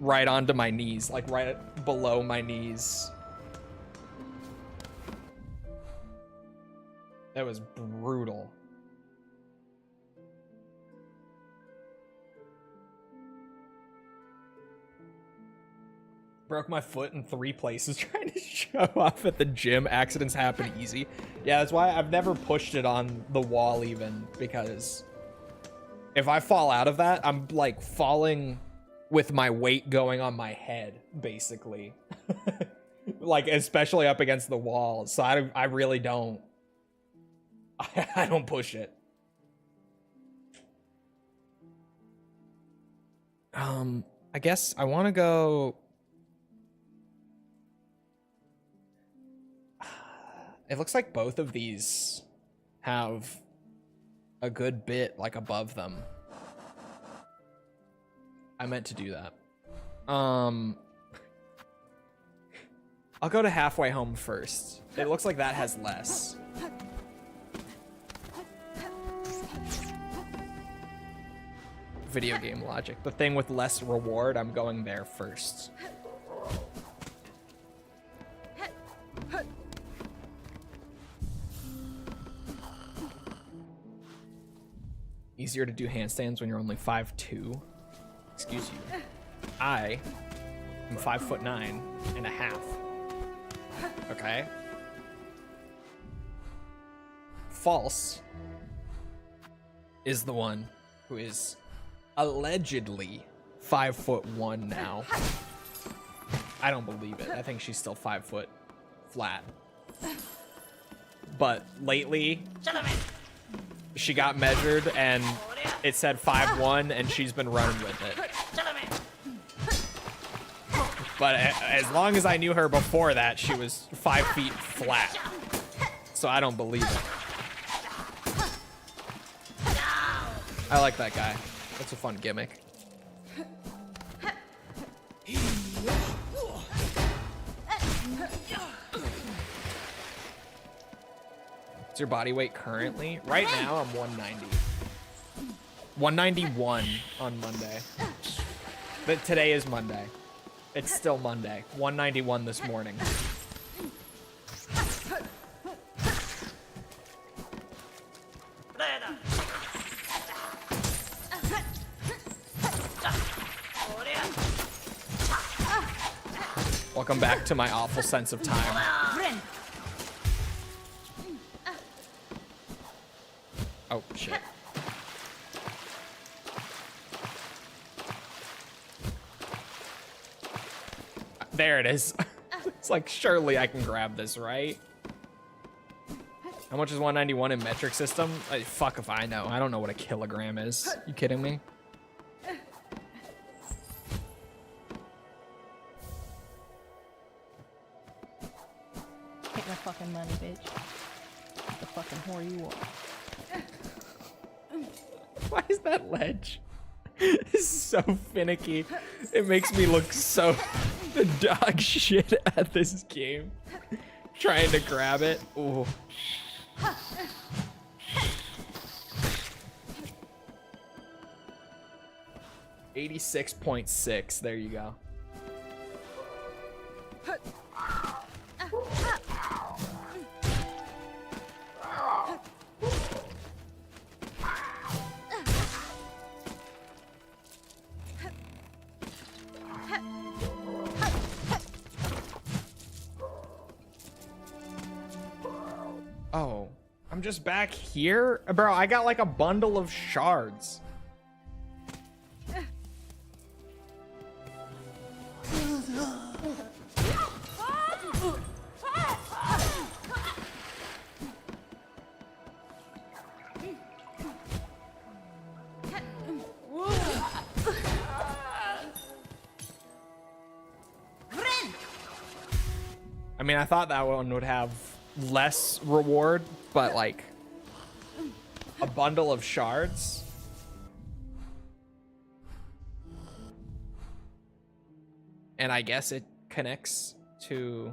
right onto my knees, like right below my knees. That was brutal. Broke my foot in 3 places trying to show off at the gym. Accidents happen easy. Yeah, that's why I've never pushed it on the wall even, because if I fall out of that, I'm like falling with my weight going on my head, basically. Like, especially up against the wall. So I really don't. I don't push it. I guess I want to go... It looks like both of these have a good bit, like, above them. I meant to do that. I'll go to halfway home first. It looks like that has less. video game logic. The thing with less reward, I'm going there first. Easier to do handstands when you're only 5'2". Excuse you. I am 5'9.5". Okay. False is the one who is allegedly 5'1" now. I don't believe it. I think she's still 5 foot flat. But lately, she got measured and it said 5'1", and she's been running with it. But as long as I knew her before that, she was 5 feet flat. So I don't believe it. I like that guy. That's a fun gimmick. What's your body weight currently? Right now, I'm 190. 191 on Monday. But today is Monday. It's still Monday. 191 this morning. Welcome back to my awful sense of time. Oh, shit. There it is. It's like, surely I can grab this, right? How much is 191 in metric system? Fuck if I know. I don't know what a kilogram is. You kidding me? Take my fucking money, bitch. The fucking whore you are. Why is that ledge? It's so finicky. It makes me look so the dog shit at this game. Trying to grab it. Ooh. $86.6. There you go. Oh, I'm just back here? Bro, I got like a bundle of shards. I mean, I thought that one would have less reward, but like a bundle of shards. And I guess it connects to...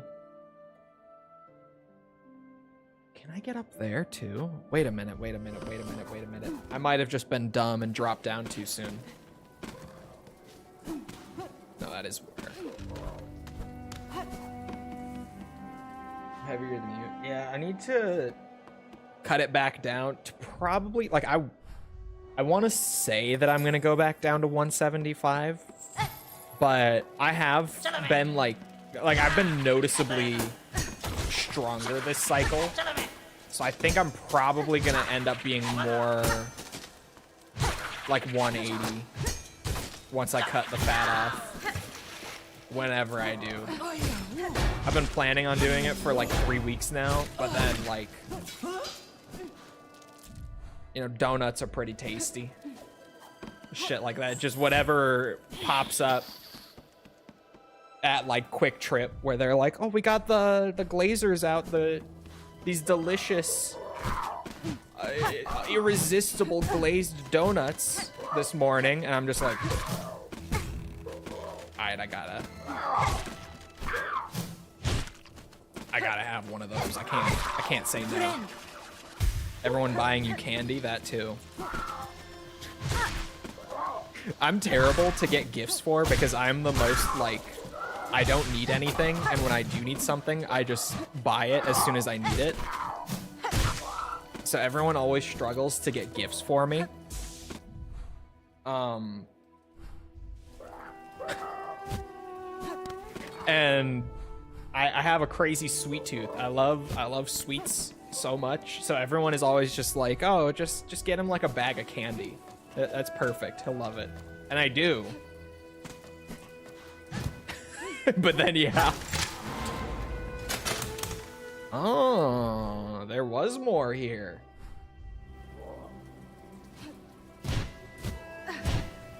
Can I get up there too? Wait a minute, wait a minute, wait a minute, wait a minute. I might have just been dumb and dropped down too soon. No, that is weird. Heavier than you. Yeah, I need to cut it back down to probably like I want to say that I'm gonna go back down to 175, but I have been like I've been noticeably stronger this cycle, so I think I'm probably gonna end up being more like 180 once I cut the fat off. Whenever I do. I've been planning on doing it for like 3 weeks now, but then like, you know, donuts are pretty tasty. Shit like that. Just whatever pops up at like Quick Trip where they're like, oh, we got the glazers out, these delicious, irresistible glazed donuts this morning. And I'm just like, alright, I gotta have one of those. I can't say no. Everyone buying you candy, that too. I'm terrible to get gifts for because I'm the most like, I don't need anything, and when I do need something, I just buy it as soon as I need it. So everyone always struggles to get gifts for me. And I have a crazy sweet tooth. I love sweets so much. So everyone is always just like, oh, just get him like a bag of candy. That's perfect. He'll love it. And I do. But then, yeah. Oh, there was more here.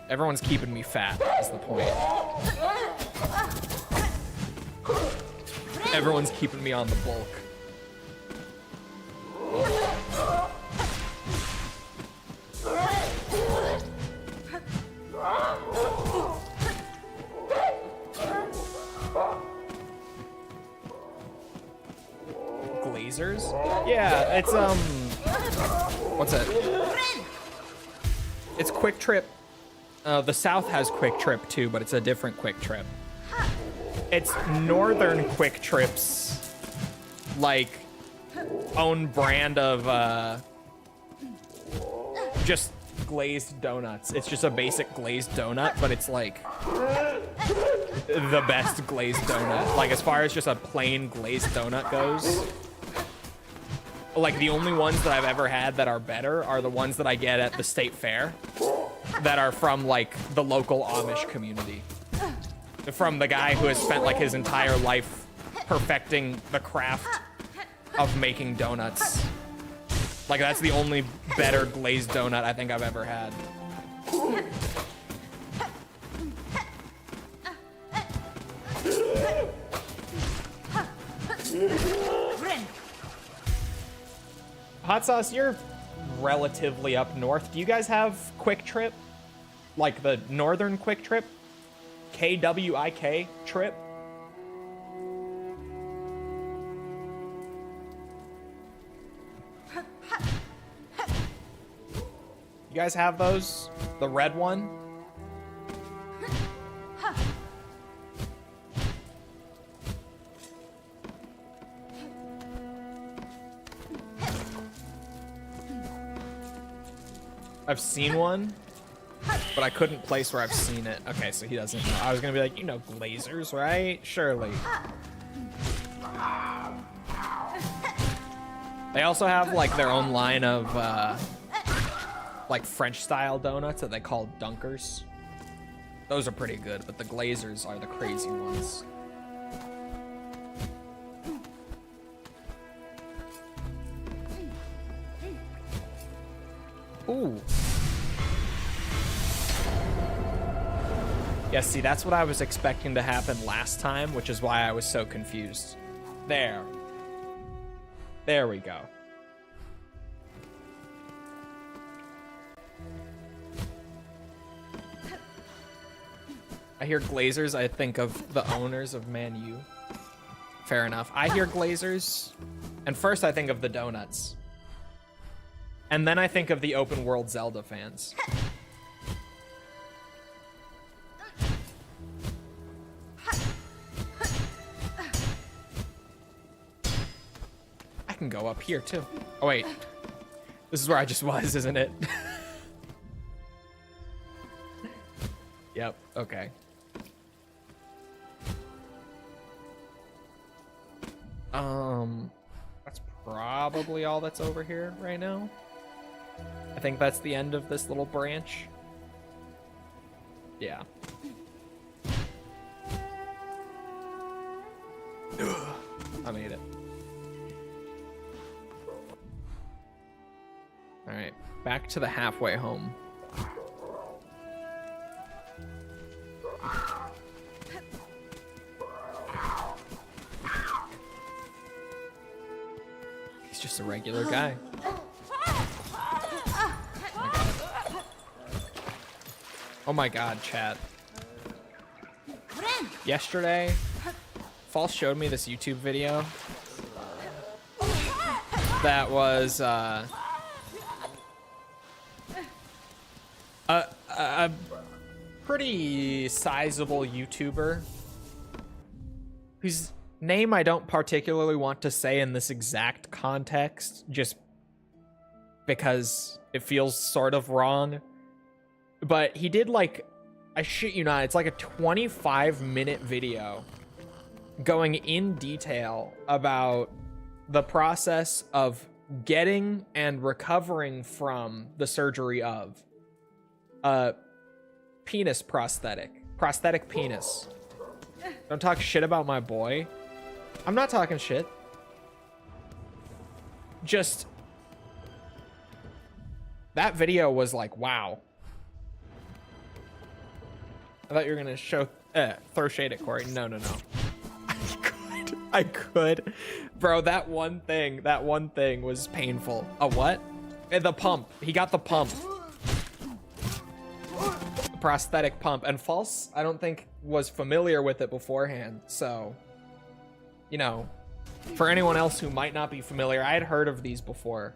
Everyone's keeping me fat, is the point. Everyone's keeping me on the bulk. Glazers? Yeah, it's what's it? It's Quick Trip. The South has Quick Trip too, but it's a different Quick Trip. It's Northern Quick Trip's like own brand of just glazed donuts. It's just a basic glazed donut, but it's like the best glazed donut. Like as far as just a plain glazed donut goes, like the only ones that I've ever had that are better are the ones that I get at the state fair that are from like the local Amish community. From the guy who has spent like his entire life perfecting the craft of making donuts. Like that's the only better glazed donut I think I've ever had. Hot Sauce, you're relatively up north. Do you guys have Quick Trip? Like the Northern Quick Trip? KWIK Trip? You guys have those? The red one? I've seen one, but I couldn't place where I've seen it. Okay, so he doesn't know. I was gonna be like, you know, Glazers, right? Surely. They also have like their own line of like French style donuts that they call Dunkers. Those are pretty good, but the Glazers are the crazy ones. Ooh. Yeah, see, that's what I was expecting to happen last time, which is why I was so confused. There. There we go. I hear Glazers, I think of the owners of Man U. Fair enough. I hear Glazers, and first I think of the donuts. And then I think of the open world Zelda fans. I can go up here too. Oh wait, this is where I just was, isn't it? Yep, okay. That's probably all that's over here right now. I think that's the end of this little branch. Yeah. I made it. All right, back to the halfway home. He's just a regular guy. Oh my god, chat. Yesterday, False showed me this YouTube video that was a pretty sizable YouTuber whose name I don't particularly want to say in this exact context, just because it feels sort of wrong. But he did like, I shit you not, it's like a 25-minute video going in detail about the process of getting and recovering from the surgery of a penis prosthetic penis. Don't talk shit about my boy. I'm not talking shit. Just that video was like, wow. I thought you were gonna throw shade at Corey. No. I could. Bro, that one thing was painful. A what? The pump. He got the pump. The prosthetic pump. And False, I don't think, was familiar with it beforehand. So, you know, for anyone else who might not be familiar, I had heard of these before.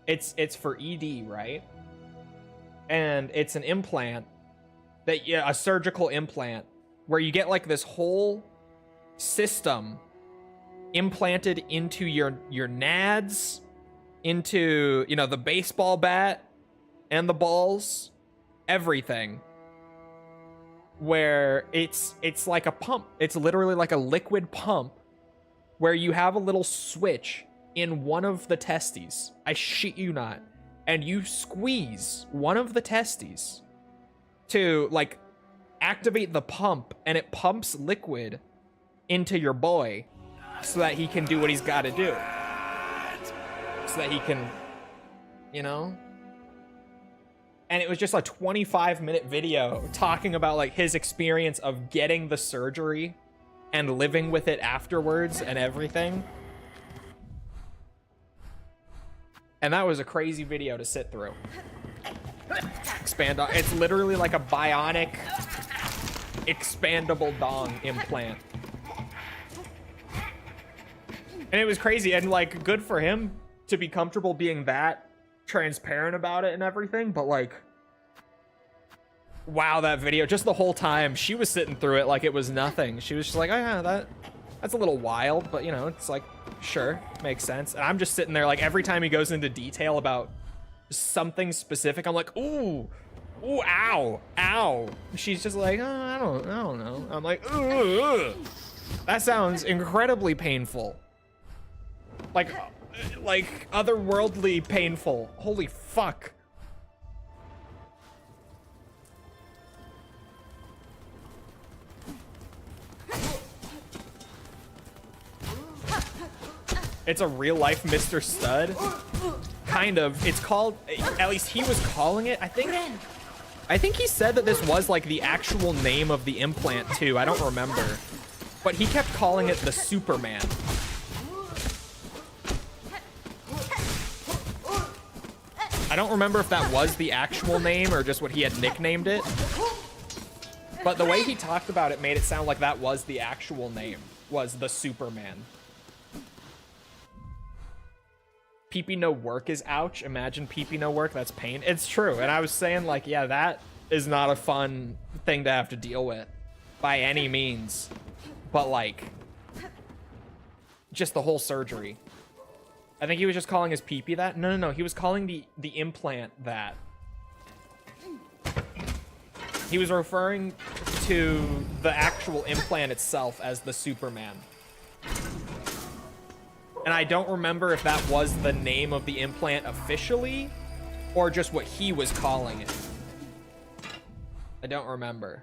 It's for ED, right? And it's an implant that, yeah, a surgical implant where you get like this whole system implanted into your nads, into, you know, the baseball bat and the balls, everything, where it's like a pump. It's literally like a liquid pump where you have a little switch in one of the testes. I shit you not. And you squeeze one of the testes to like activate the pump, and it pumps liquid into your boy so that he can do what he's got to do, so that he can, you know. And it was just a 25-minute video talking about like his experience of getting the surgery and living with it afterwards and everything. And that was a crazy video to sit through. Expand on. It's literally like a bionic expandable dong implant. And it was crazy, and like good for him to be comfortable being that transparent about it and everything, but like, wow, that video, just the whole time she was sitting through it like it was nothing. She was just like, oh yeah, that's a little wild, but you know, it's like, sure, makes sense. And I'm just sitting there like every time he goes into detail about something specific, I'm like, ooh, ow. She's just like, oh, I don't know. I'm like, ooh, that sounds incredibly painful. Like otherworldly painful. Holy fuck. It's a real life Mr. Stud. Kind of. It's called, at least he was calling it, I think he said that this was like the actual name of the implant too. I don't remember. But he kept calling it the Superman. I don't remember if that was the actual name or just what he had nicknamed it. But the way he talked about it made it sound like that was the actual name, was the Superman. Pee-pee no work is ouch. Imagine pee-pee no work, that's pain. It's true. And I was saying like, yeah, that is not a fun thing to have to deal with by any means. But like, just the whole surgery. I think he was just calling his pee-pee that. No. He was calling the implant that. He was referring to the actual implant itself as the Superman. And I don't remember if that was the name of the implant officially or just what he was calling it. I don't remember.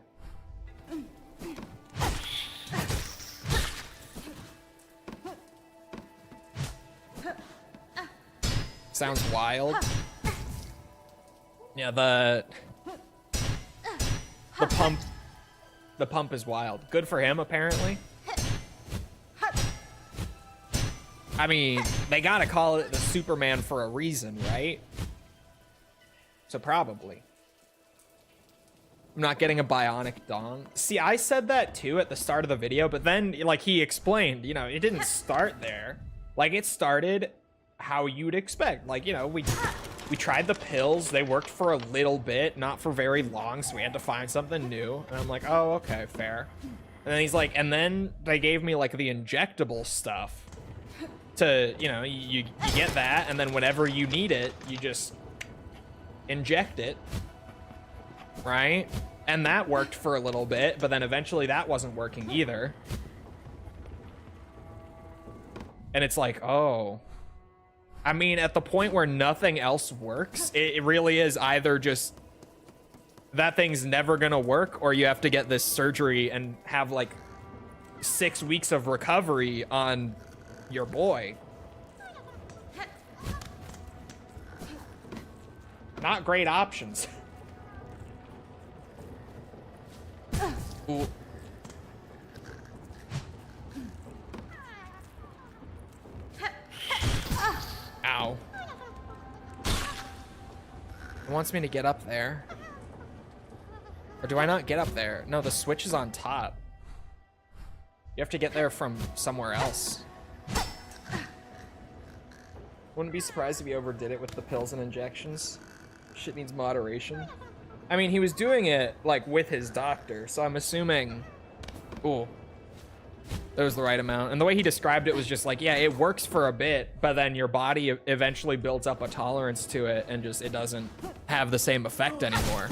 Sounds wild. Yeah, the pump is wild. Good for him, apparently. I mean, they gotta call it the Superman for a reason, right? So probably. I'm not getting a bionic dong. See, I said that too at the start of the video, but then, like, he explained, you know, it didn't start there. Like, it started how you'd expect. Like, you know, we We tried the pills. They worked for a little bit, not for very long, so we had to find something new. And I'm like, oh, okay, fair. And then he's like, and then they gave me like the injectable stuff to, you know, you get that, and then whenever you need it, you just inject it, right? And that worked for a little bit, but then eventually that wasn't working either. And it's like, oh. I mean, at the point where nothing else works, it really is either just that thing's never gonna work, or you have to get this surgery and have like 6 weeks of recovery on your boy. Not great options. Ooh. Ow. It wants me to get up there. Or do I not get up there? No, the switch is on top. You have to get there from somewhere else. Wouldn't be surprised if he overdid it with the pills and injections. Shit needs moderation. I mean, he was doing it, like, with his doctor, so I'm assuming... Ooh. That was the right amount. And the way he described it was just like, yeah, it works for a bit, but then your body eventually builds up a tolerance to it, and just, it doesn't have the same effect anymore.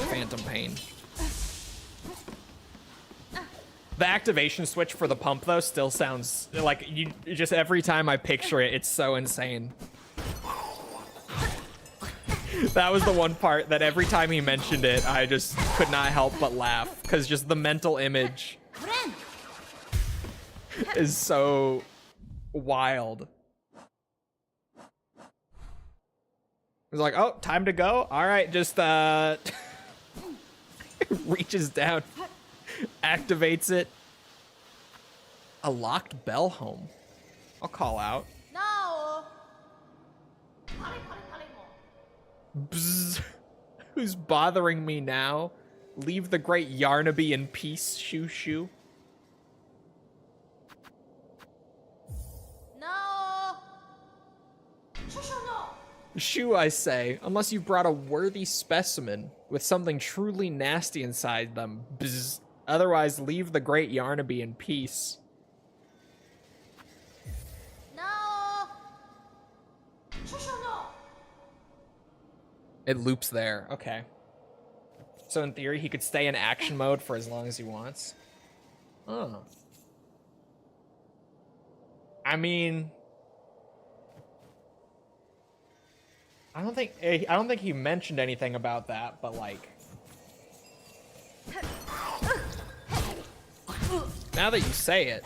Phantom pain. The activation switch for the pump, though, still sounds like you just every time I picture it, it's so insane. That was the one part that every time he mentioned it, I just could not help but laugh, because just the mental image is so wild. It's like, oh, time to go. All right, just reaches down. Activates it. A locked bell home. I'll call out. No. Bzz. Who's bothering me now? Leave the great Yarnaby in peace, shoo shoo. No. Shoo, I say, unless you brought a worthy specimen with something truly nasty inside them. Bzz. Otherwise, leave the great Yarnaby in peace. No. It loops there. Okay. So in theory, he could stay in action mode for as long as he wants. Oh. I mean, I don't think he mentioned anything about that, but like, now that you say it,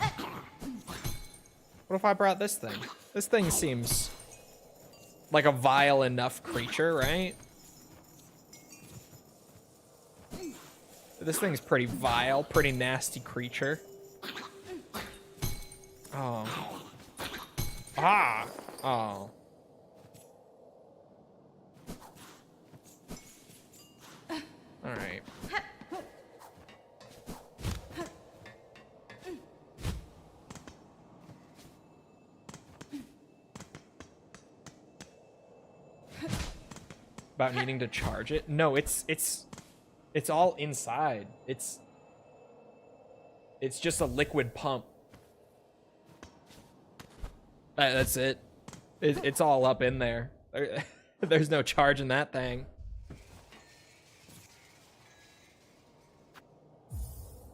what if I brought this thing? This thing seems like a vile enough creature, right? This thing's pretty vile, pretty nasty creature. Oh. Ah! Oh. Alright. About needing to charge it? No, it's all inside. It's just a liquid pump. That's it. It's all up in there. There's no charge in that thing.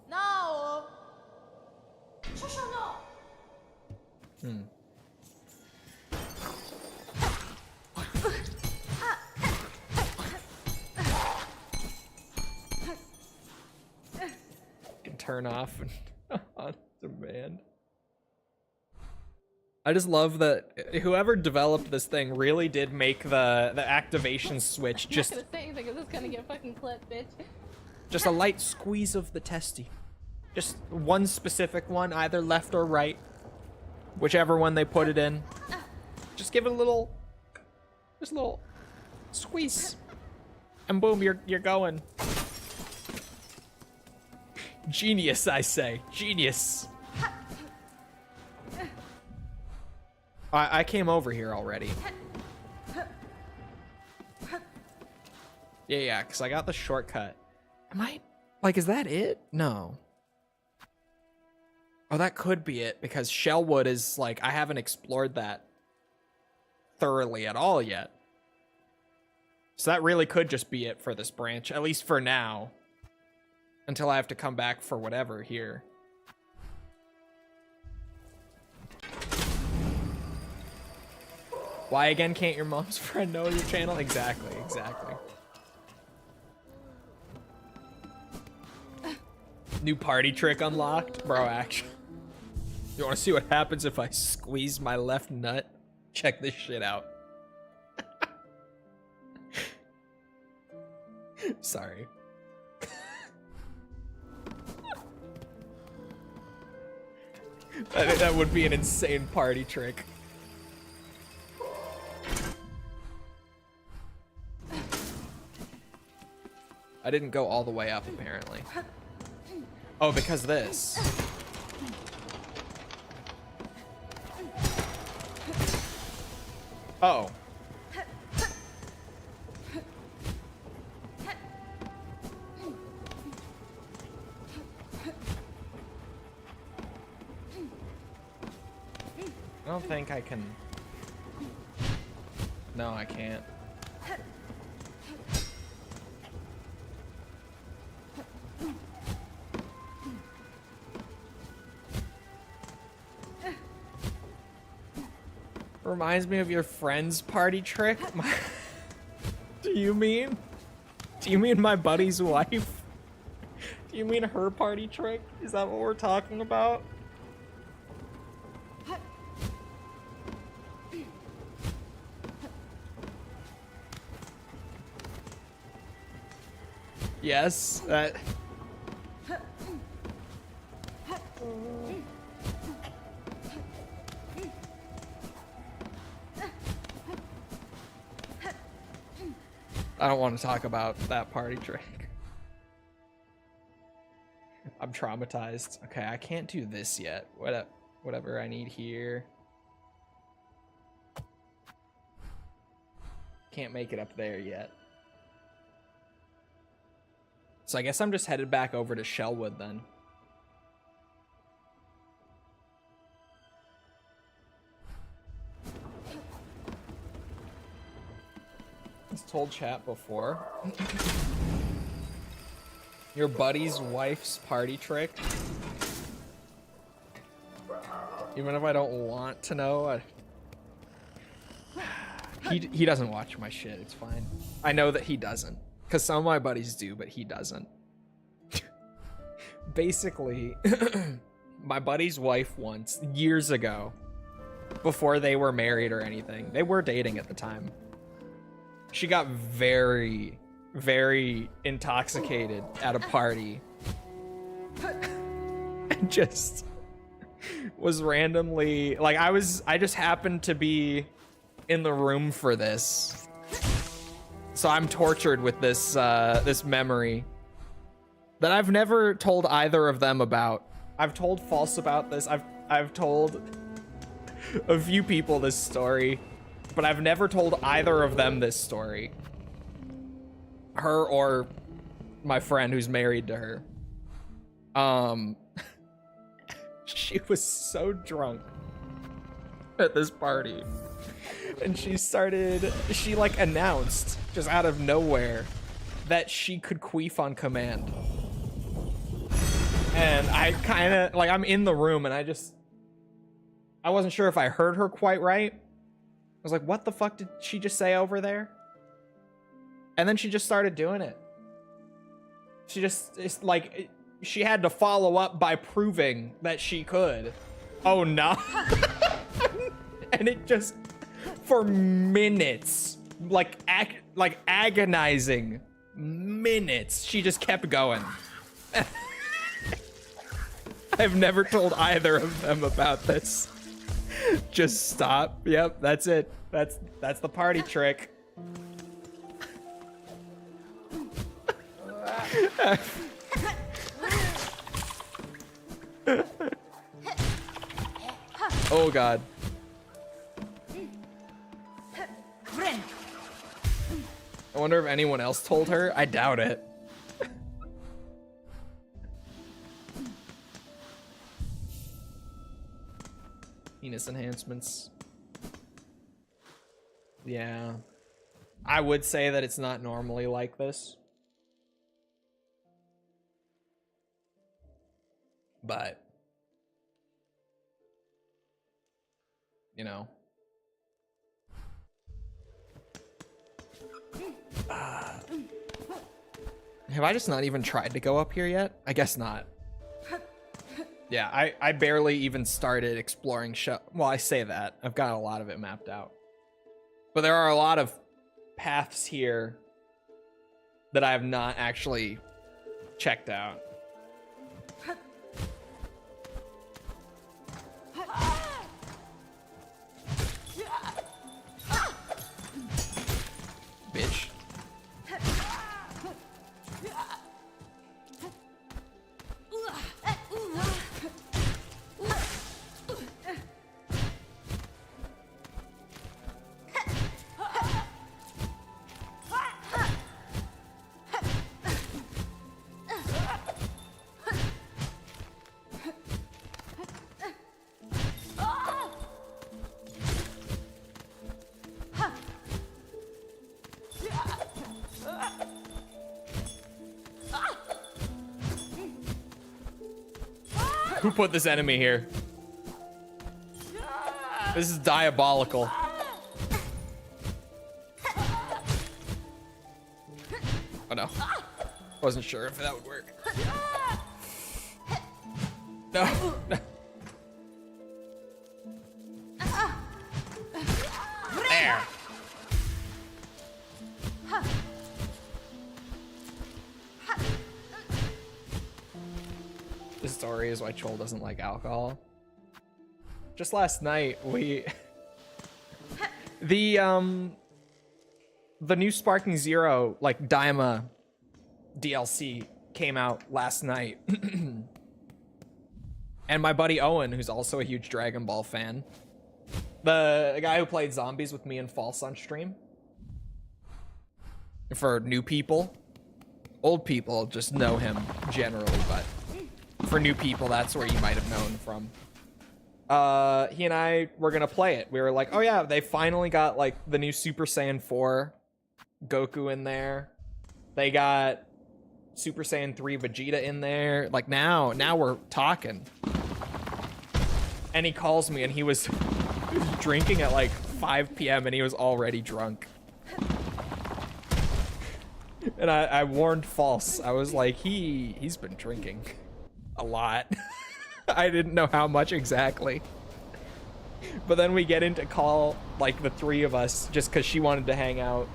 No. Hmm. Can turn off and on demand. I just love that whoever developed this thing really did make the activation switch just. I'm not gonna say anything 'cause it's gonna get fucking clipped, bitch. Just a light squeeze of the testy. Just one specific one, either left or right. Whichever one they put it in. Just give it a little, just a little squeeze. And boom, you're going. Genius, I say. Genius. I came over here already. Yeah, because I got the shortcut. Am I... Like, is that it? No. Oh, that could be it, because Shellwood is, like, I haven't explored that thoroughly at all yet. So that really could just be it for this branch, at least for now. Until I have to come back for whatever here. Why again can't your mom's friend know your channel? Exactly, exactly. New party trick unlocked? Bro, actually. You wanna see what happens if I squeeze my left nut? Check this shit out. Sorry. That would be an insane party trick. I didn't go all the way up, apparently. Oh, because this. Oh. I don't think I can... No, I can't. Reminds me of your friend's party trick? Do you mean my buddy's wife? Do you mean her party trick? Is that what we're talking about? Yes, that... I don't want to talk about that party trick. I'm traumatized. Okay, I can't do this yet. Whatever I need here. Can't make it up there yet. So I guess I'm just headed back over to Shellwood then. It's told chat before. Your buddy's wife's party trick. Even if I don't want to know, he doesn't watch my shit. It's fine. I know that he doesn't, because some of my buddies do, but he doesn't. Basically, my buddy's wife once, years ago, before they were married or anything, they were dating at the time. She got very, very intoxicated at a party. And just was randomly, like, I just happened to be in the room for this. So I'm tortured with this, this memory that I've never told either of them about. I've told False about this. I've told a few people this story, but I've never told either of them this story. Her or my friend who's married to her. She was so drunk at this party. And she like announced, just out of nowhere, that she could queef on command. And I kind of, like, I'm in the room and I wasn't sure if I heard her quite right. I was like, what the fuck did she just say over there? And then she just started doing it. It's like, she had to follow up by proving that she could. Oh no. And it just, for minutes, like agonizing minutes, she just kept going. I've never told either of them about this. Just stop. Yep, that's it. That's the party trick. Oh god. I wonder if anyone else told her. I doubt it. Penis enhancements. Yeah. I would say that it's not normally like this. But, you know. Have I just not even tried to go up here yet? I guess not. Yeah, I barely even started exploring well, I say that. I've got a lot of it mapped out. But there are a lot of paths here that I have not actually checked out. Bitch. Who put this enemy here? This is diabolical. Oh no. Wasn't sure if that would work. No. There. The story is why Chole doesn't like alcohol. Just last night, we... the new Sparking Zero, like, Daima DLC came out last night. And my buddy Owen, who's also a huge Dragon Ball fan, the guy who played zombies with me in False on stream, for new people, old people just know him generally, but for new people, that's where you might have known from. He and I were gonna play it. We were like, oh yeah, they finally got like the new Super Saiyan 4 Goku in there. They got Super Saiyan 3 Vegeta in there. Like now we're talking. And he calls me and he was drinking at like 5 p.m. and he was already drunk. And I warned False. I was like, he's been drinking a lot. I didn't know how much exactly. But then we get into call, like the three of us, just because she wanted to hang out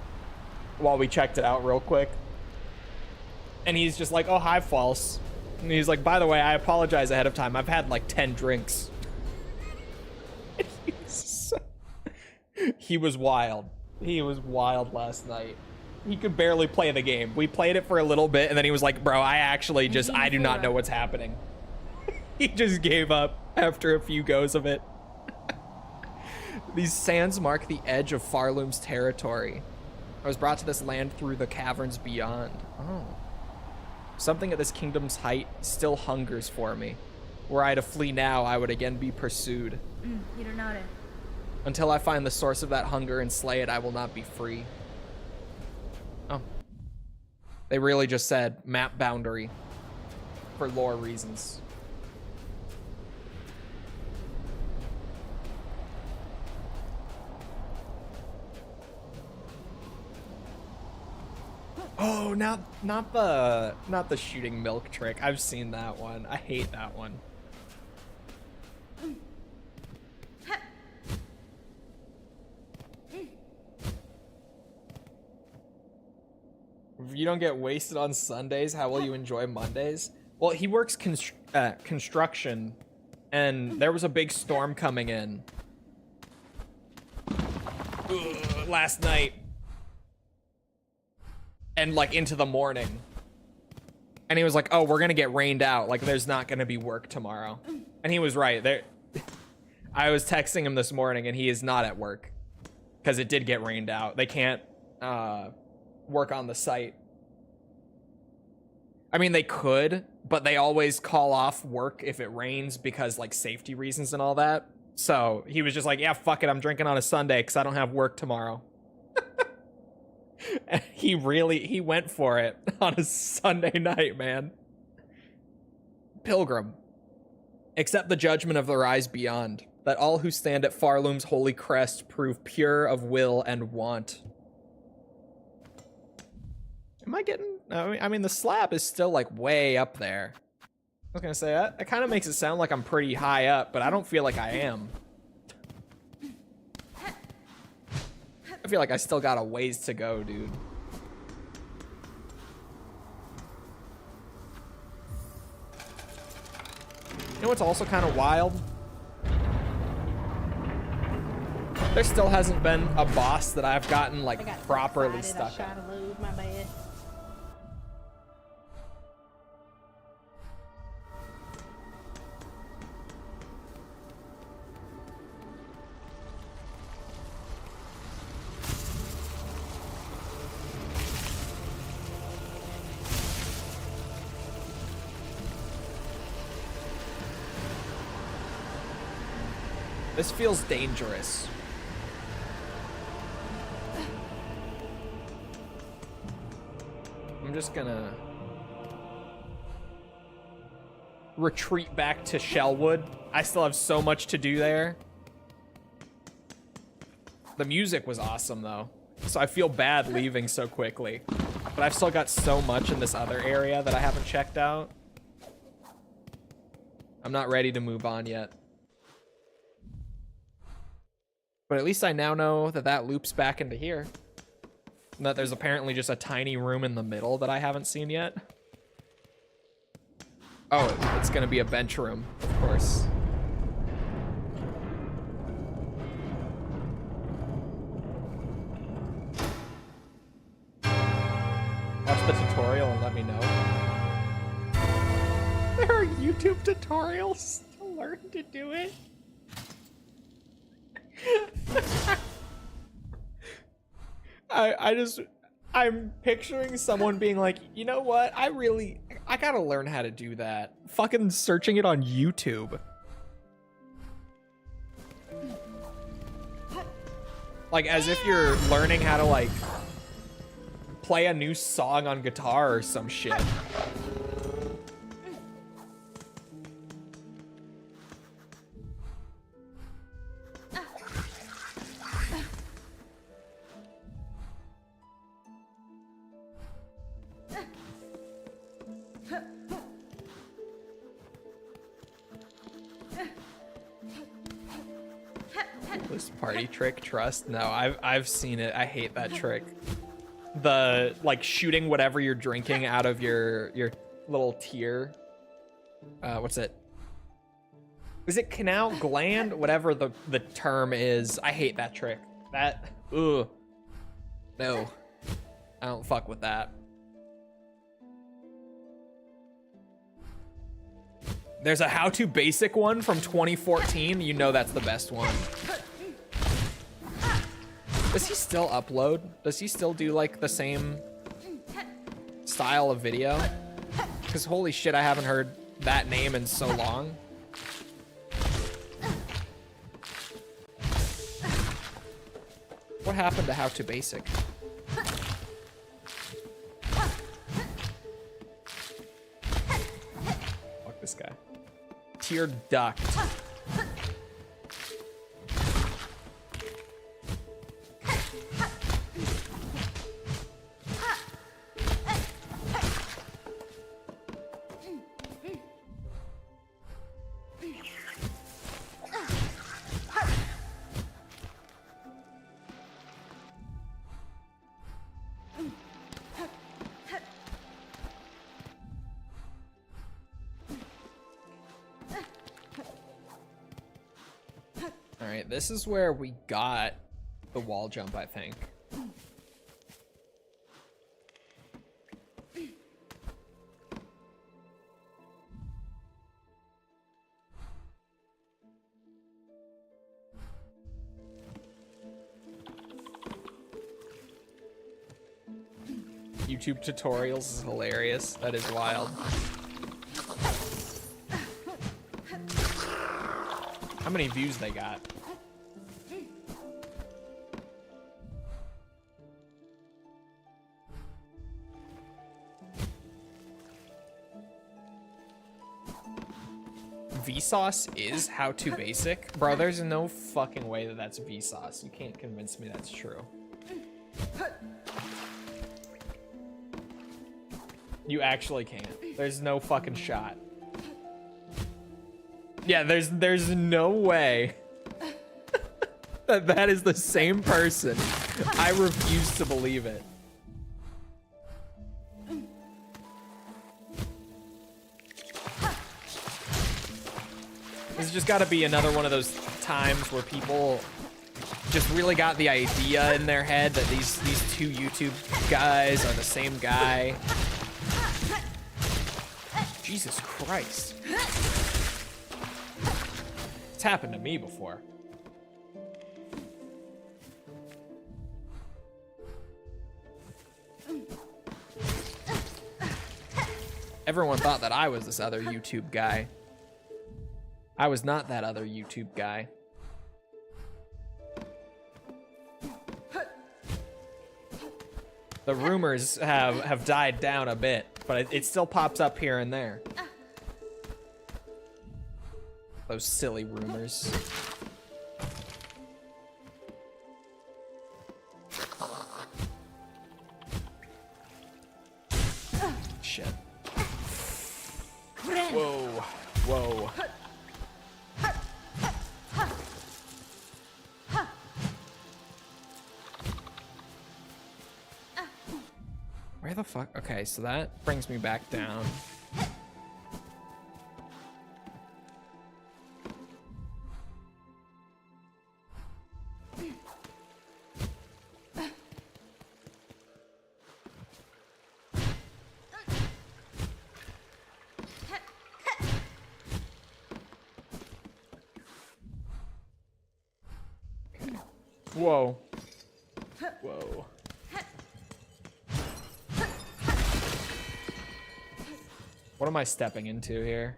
while we checked it out real quick. And he's just like, oh, hi, False. And he's like, by the way, I apologize ahead of time. I've had like 10 drinks. He was wild. He was wild last night. He could barely play the game. We played it for a little bit, and then he was like, bro, I do not know what's happening. He just gave up after a few goes of it. These sands mark the edge of Farloom's territory. I was brought to this land through the caverns beyond. Oh. Something at this kingdom's height still hungers for me. Were I to flee now, I would again be pursued. You don't know it. Until I find the source of that hunger and slay it, I will not be free. Oh. They really just said map boundary for lore reasons. Oh, not the shooting milk trick. I've seen that one. I hate that one. If you don't get wasted on Sundays, how will you enjoy Mondays? Well, he works construction, and there was a big storm coming in last night. And like into the morning. And he was like, oh, we're gonna get rained out. Like there's not gonna be work tomorrow. And he was right. I was texting him this morning and he is not at work because it did get rained out. They can't work on the site. I mean, they could, but they always call off work if it rains because like safety reasons and all that. So he was just like, yeah, fuck it. I'm drinking on a Sunday because I don't have work tomorrow. And he went for it on a Sunday night, man. Pilgrim. Accept the judgment of the rise beyond, that all who stand at Farloom's holy crest prove pure of will and want. Am I getting... I mean, the slab is still, like, way up there. I was gonna say, that kind of makes it sound like I'm pretty high up, but I don't feel like I am. I feel like I still got a ways to go, dude. You know what's also kind of wild? There still hasn't been a boss that I've gotten, like, properly stuck I shot a load, my bad. This feels dangerous. I'm just gonna retreat back to Shellwood. I still have so much to do there. The music was awesome though, so I feel bad leaving so quickly. But I've still got so much in this other area that I haven't checked out. I'm not ready to move on yet. But at least I now know that that loops back into here. And that there's apparently just a tiny room in the middle that I haven't seen yet. Oh, it's gonna be a bench room, of course. Watch the tutorial and let me know. There are YouTube tutorials to learn to do it. I'm picturing someone being like, you know what? I gotta learn how to do that. Fucking searching it on YouTube. Like, as if you're learning how to, like, play a new song on guitar or some shit. This party trick, trust? No, I've seen it. I hate that trick. The, like, shooting whatever you're drinking out of your little tear. What's it? Is it canal gland? Whatever the term is. I hate that trick. That, ugh. No. I don't fuck with that. There's a how-to basic one from 2014. You know that's the best one. Does he still upload? Does he still do, like, the same style of video? Because holy shit, I haven't heard that name in so long. What happened to How to Basic? Fuck this guy. Tear duct. Alright, this is where we got the wall jump, I think. YouTube tutorials is hilarious. That is wild. How many views they got? Vsauce is how to basic? Bro, there's no fucking way that that's Vsauce. You can't convince me that's true. You actually can't. There's no fucking shot. Yeah, there's no way that that is the same person. I refuse to believe it. This has just got to be another one of those times where people just really got the idea in their head that these two YouTube guys are the same guy. Jesus Christ. It's happened to me before. Everyone thought that I was this other YouTube guy. I was not that other YouTube guy. The rumors have died down a bit, but it still pops up here and there. Those silly rumors. Shit. Whoa. Whoa. Where the fuck? Okay, so that brings me back down. Whoa. Whoa. What am I stepping into here?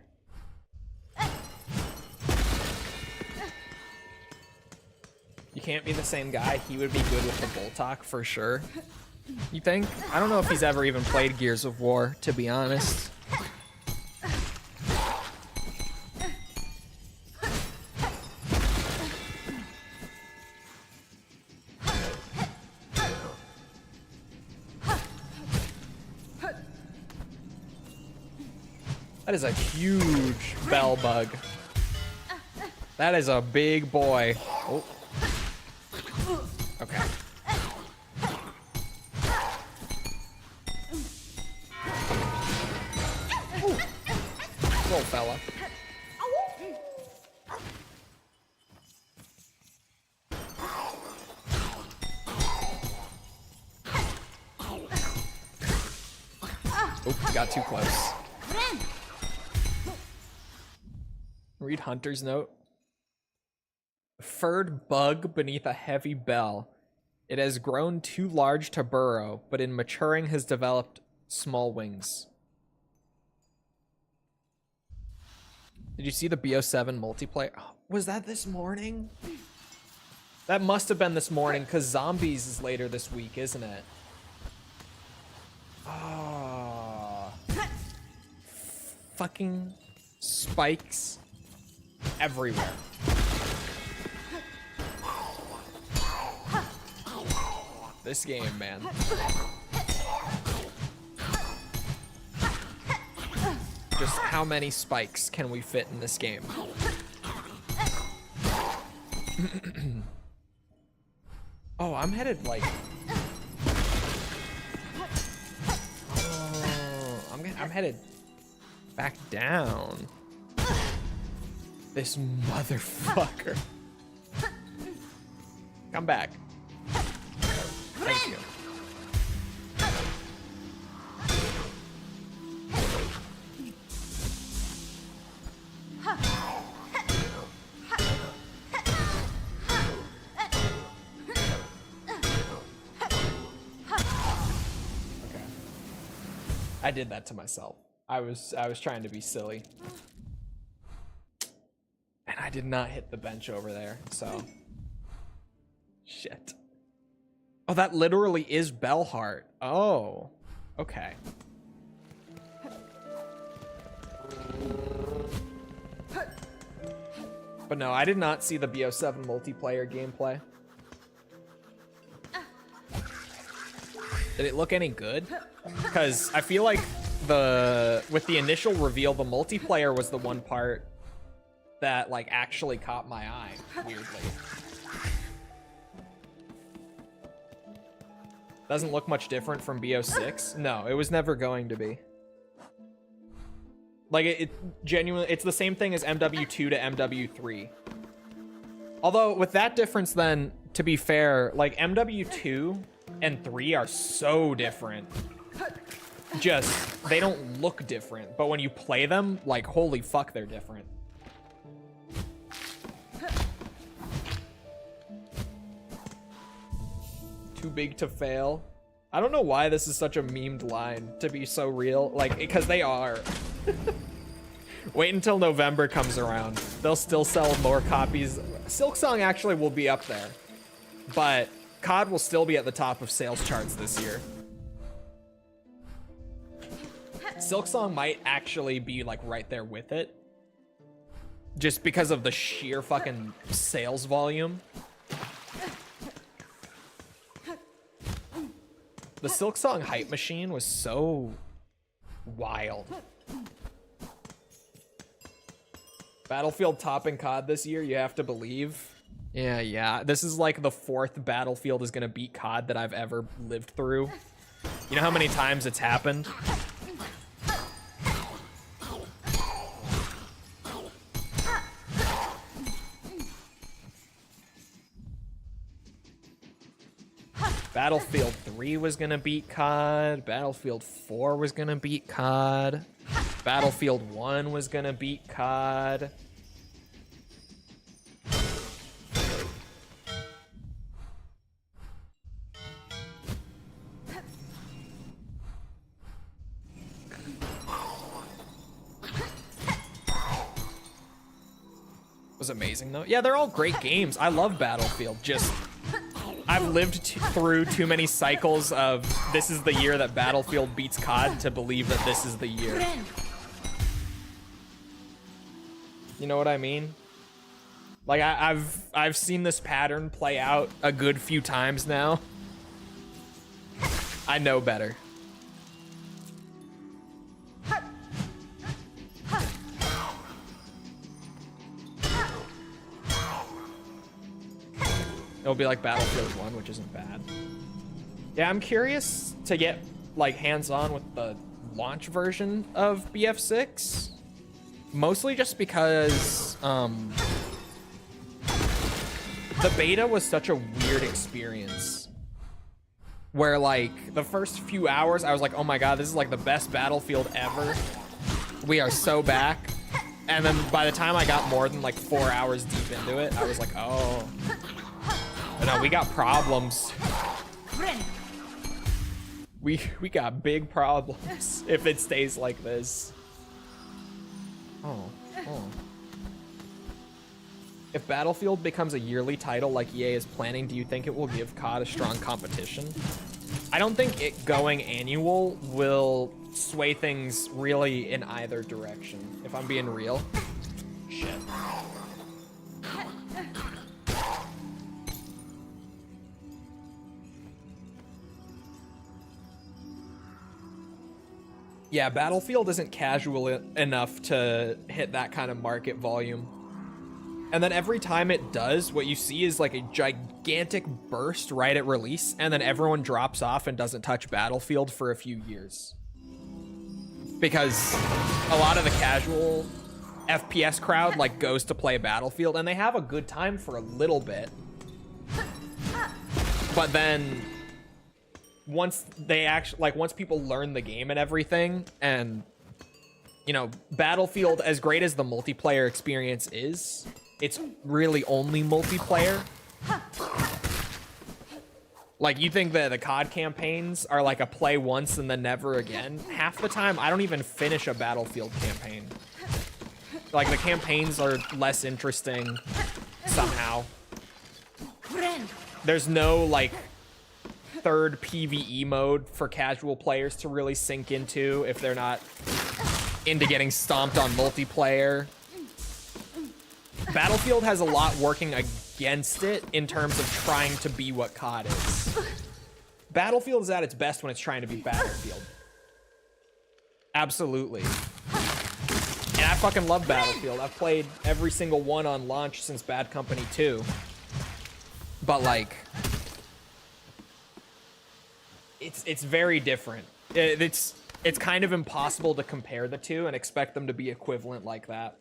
You can't be the same guy. He would be good with the bull talk for sure. You think? I don't know if he's ever even played Gears of War, to be honest. That is a huge bell bug. That is a big boy. Oh. Okay. Ooh. Little fella. Oh, got too close. Read Hunter's note. Furred bug beneath a heavy bell. It has grown too large to burrow, but in maturing has developed small wings. Did you see the BO7 multiplayer? Oh, was that this morning? That must have been this morning, because Zombies is later this week, isn't it? Ah. Fucking spikes everywhere. This game, man. Just how many spikes can we fit in this game? Oh, I'm headed like... Oh, I'm headed back down. This motherfucker. Come back. Thank you. Okay. I did that to myself. I was trying to be silly. And I did not hit the bench over there, so. Shit. Oh, that literally is Bellheart. Oh, okay. But no, I did not see the BO7 multiplayer gameplay. Did it look any good? Because I feel like with the initial reveal, the multiplayer was the one part that like actually caught my eye, weirdly. Doesn't look much different from BO6. No, it was never going to be. Like it genuinely, it's the same thing as MW2 to MW3. Although with that difference then, to be fair, like MW2 and 3 are so different. Just, they don't look different, but when you play them, like holy fuck, they're different. Too big to fail. I don't know why this is such a memed line to be so real. Like, because they are. Wait until November comes around. They'll still sell more copies. Silksong actually will be up there. But COD will still be at the top of sales charts this year. Silksong might actually be like right there with it. Just because of the sheer fucking sales volume. The Silksong hype machine was so wild. Battlefield topping COD this year, you have to believe. Yeah. This is like the 4th Battlefield is gonna beat COD that I've ever lived through. You know how many times it's happened? Battlefield 3 was gonna beat COD. Battlefield 4 was gonna beat COD. Battlefield 1 was gonna beat COD. It was amazing though. Yeah, they're all great games. I love Battlefield. Just I've lived through too many cycles of this is the year that Battlefield beats COD to believe that this is the year. You know what I mean? Like I've seen this pattern play out a good few times now. I know better. It'll be like Battlefield 1, which isn't bad. Yeah, I'm curious to get like hands-on with the launch version of BF6. Mostly just because the beta was such a weird experience. Where like the first few hours I was like, oh my god, this is like the best Battlefield ever. We are so back. And then by the time I got more than like 4 hours deep into it, I was like, oh. No, we got problems. We got big problems if it stays like this. Oh. If Battlefield becomes a yearly title like EA is planning, do you think it will give COD a strong competition? I don't think it going annual will sway things really in either direction, if I'm being real. Shit. Yeah, Battlefield isn't casual enough to hit that kind of market volume. And then every time it does, what you see is like a gigantic burst right at release, and then everyone drops off and doesn't touch Battlefield for a few years. Because a lot of the casual FPS crowd like goes to play Battlefield, and they have a good time for a little bit. But then once they actually, like, once people learn the game and everything, and, you know, Battlefield, as great as the multiplayer experience is, it's really only multiplayer. Like, you think that the COD campaigns are like a play once and then never again? Half the time, I don't even finish a Battlefield campaign. Like, the campaigns are less interesting somehow. There's no, like, third PvE mode for casual players to really sink into if they're not into getting stomped on multiplayer. Battlefield has a lot working against it in terms of trying to be what COD is. Battlefield is at its best when it's trying to be Battlefield. Absolutely. And I fucking love Battlefield. I've played every single one on launch since Bad Company 2. But like, it's very different. It's kind of impossible to compare the two and expect them to be equivalent like that.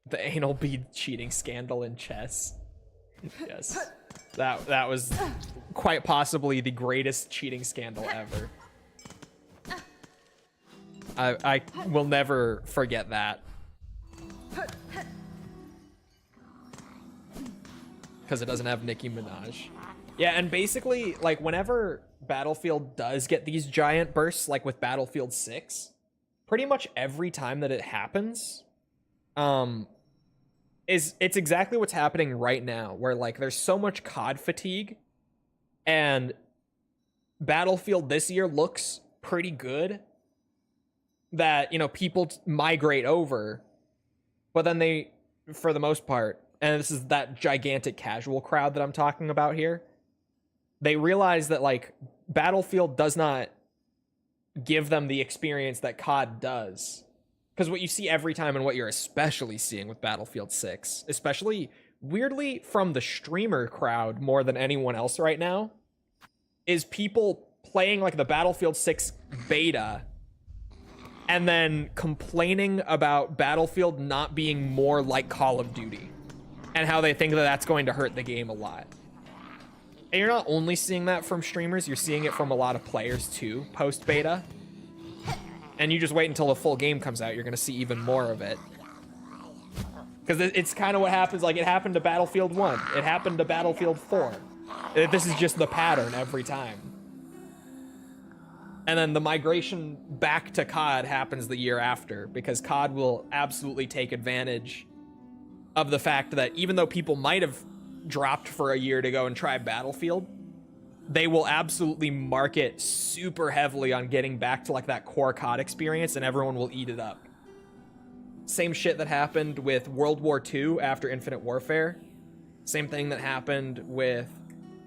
The anal bead cheating scandal in chess. Yes. That was quite possibly the greatest cheating scandal ever. I will never forget that. Because it doesn't have Nicki Minaj. Yeah, and basically, like, whenever Battlefield does get these giant bursts, like with Battlefield 6, pretty much every time that it happens, it's exactly what's happening right now, where, like, there's so much COD fatigue, and Battlefield this year looks pretty good, that, you know, people migrate over, but then they, for the most part, and this is that gigantic casual crowd that I'm talking about here, they realize that, like, Battlefield does not give them the experience that COD does. Because what you see every time, and what you're especially seeing with Battlefield 6, especially weirdly from the streamer crowd more than anyone else right now, is people playing like the Battlefield 6 beta and then complaining about Battlefield not being more like Call of Duty and how they think that that's going to hurt the game a lot. And you're not only seeing that from streamers, you're seeing it from a lot of players too, post-beta. And you just wait until the full game comes out, you're going to see even more of it. Because it's kind of what happens, like it happened to Battlefield 1, it happened to Battlefield 4. This is just the pattern every time. And then the migration back to COD happens the year after, because COD will absolutely take advantage of the fact that even though people might have dropped for a year to go and try Battlefield, they will absolutely market super heavily on getting back to like that core COD experience, and everyone will eat it up. Same shit that happened with World War II after Infinite Warfare. Same thing that happened with,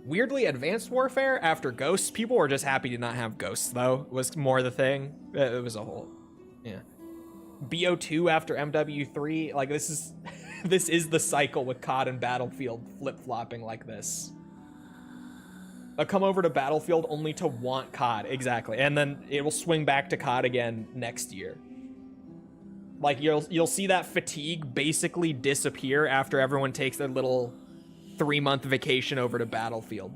weirdly, Advanced Warfare after Ghosts. People were just happy to not have Ghosts, though, was more the thing. It was a whole, yeah. BO2 after MW3, like this is this is the cycle with COD and Battlefield flip-flopping like this. They'll come over to Battlefield only to want COD, exactly, and then it will swing back to COD again next year. Like you'll see that fatigue basically disappear after everyone takes their little 3-month vacation over to Battlefield.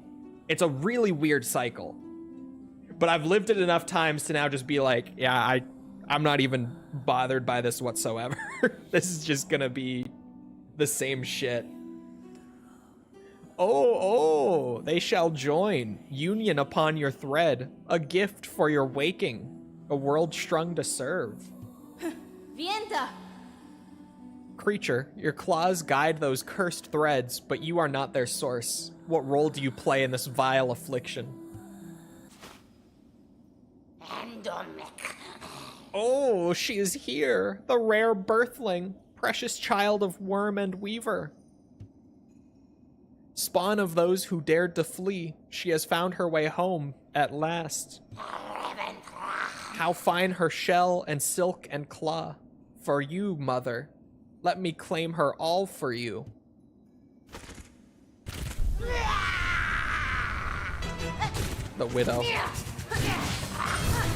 It's a really weird cycle, but I've lived it enough times to now just be like, yeah, I'm not even bothered by this whatsoever. This is just gonna be the same shit. Oh, they shall join. Union upon your thread. A gift for your waking. A world strung to serve. Vienta! Creature, your claws guide those cursed threads, but you are not their source. What role do you play in this vile affliction? Oh, she is here. The rare birthling. Precious child of worm and weaver. Spawn of those who dared to flee, she has found her way home at last. How fine her shell and silk and claw. For you, mother, let me claim her all for you. The widow.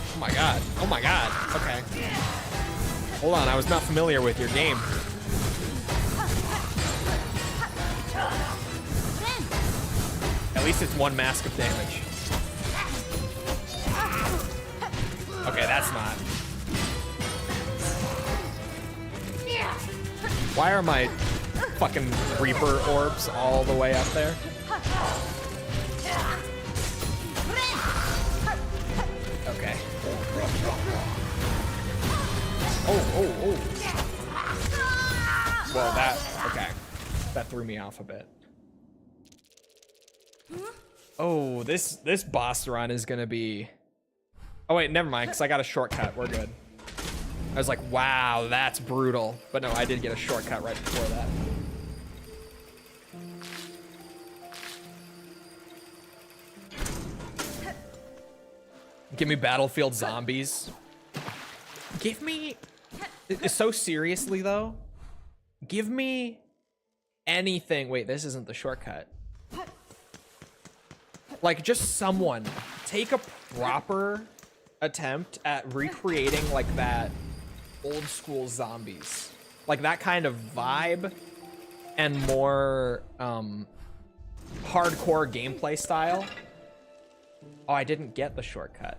Oh my god. Oh my god. Okay. Hold on, I was not familiar with your game. At least it's one mask of damage. Okay, that's not. Why are my fucking Reaper orbs all the way up there? Okay. Oh. Well, okay. That threw me off a bit. Oh, this boss run is gonna be... Oh wait, never mind, because I got a shortcut. We're good. I was like, wow, that's brutal. But no, I did get a shortcut right before that. Give me Battlefield Zombies. Give me... So seriously, though, give me anything. Wait, this isn't the shortcut. Like, just someone take a proper attempt at recreating like that old school zombies, like that kind of vibe and more hardcore gameplay style. Oh, I didn't get the shortcut.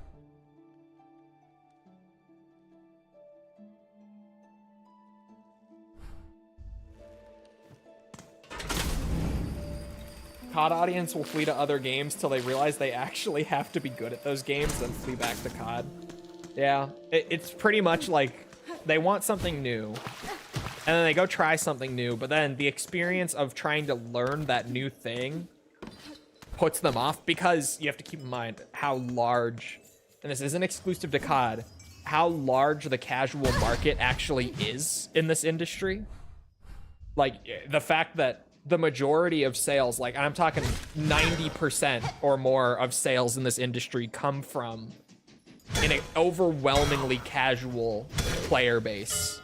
COD audience will flee to other games till they realize they actually have to be good at those games, then flee back to COD. Yeah, it's pretty much like they want something new, and then they go try something new, but then the experience of trying to learn that new thing puts them off, because you have to keep in mind how large, and this isn't exclusive to COD, how large the casual market actually is in this industry. Like, the fact that the majority of sales, like I'm talking 90% or more of sales in this industry come from an overwhelmingly casual player base.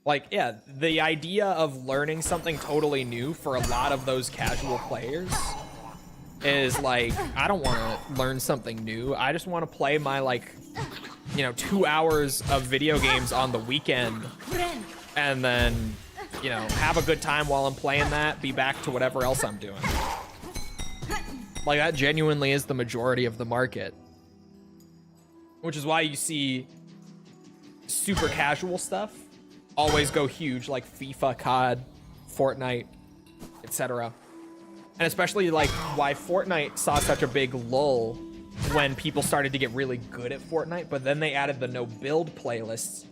Like, yeah, the idea of learning something totally new for a lot of those casual players is like, I don't want to learn something new. I just want to play my, like, 2 hours of video games on the weekend and then, have a good time while I'm playing that, be back to whatever else I'm doing. Like, that genuinely is the majority of the market. Which is why you see super casual stuff always go huge, like FIFA, COD, Fortnite, etc. And especially, like, why Fortnite saw such a big lull when people started to get really good at Fortnite, but then they added the no-build playlists,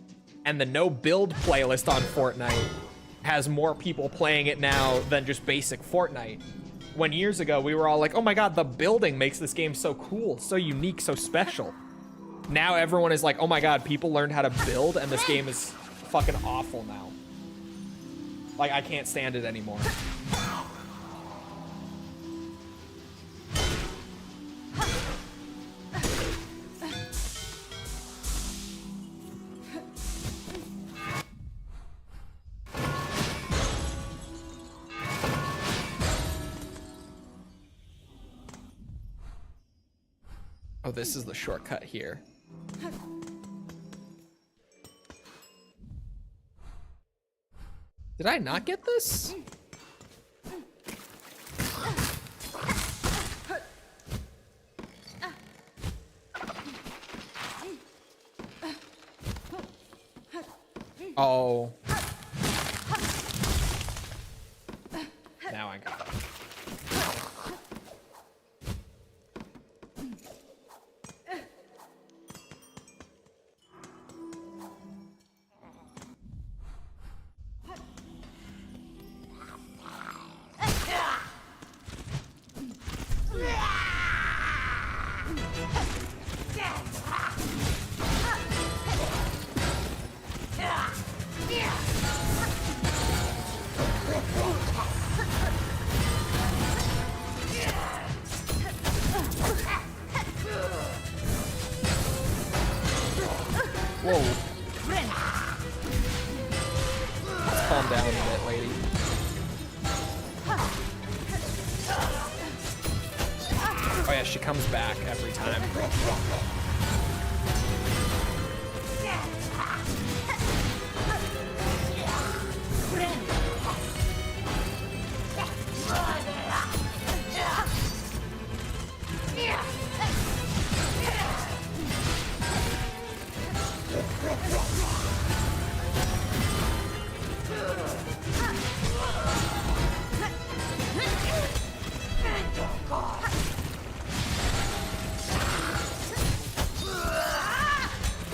and the no-build playlist on Fortnite has more people playing it now than just basic Fortnite. When years ago, we were all like, oh my god, the building makes this game so cool, so unique, so special. Now everyone is like, oh my god, people learned how to build, and this game is fucking awful now. Like, I can't stand it anymore. Oh, this is the shortcut here. Did I not get this? Oh. Now I got it. Whoa. Let's calm down a bit, lady. Oh yeah, she comes back every time.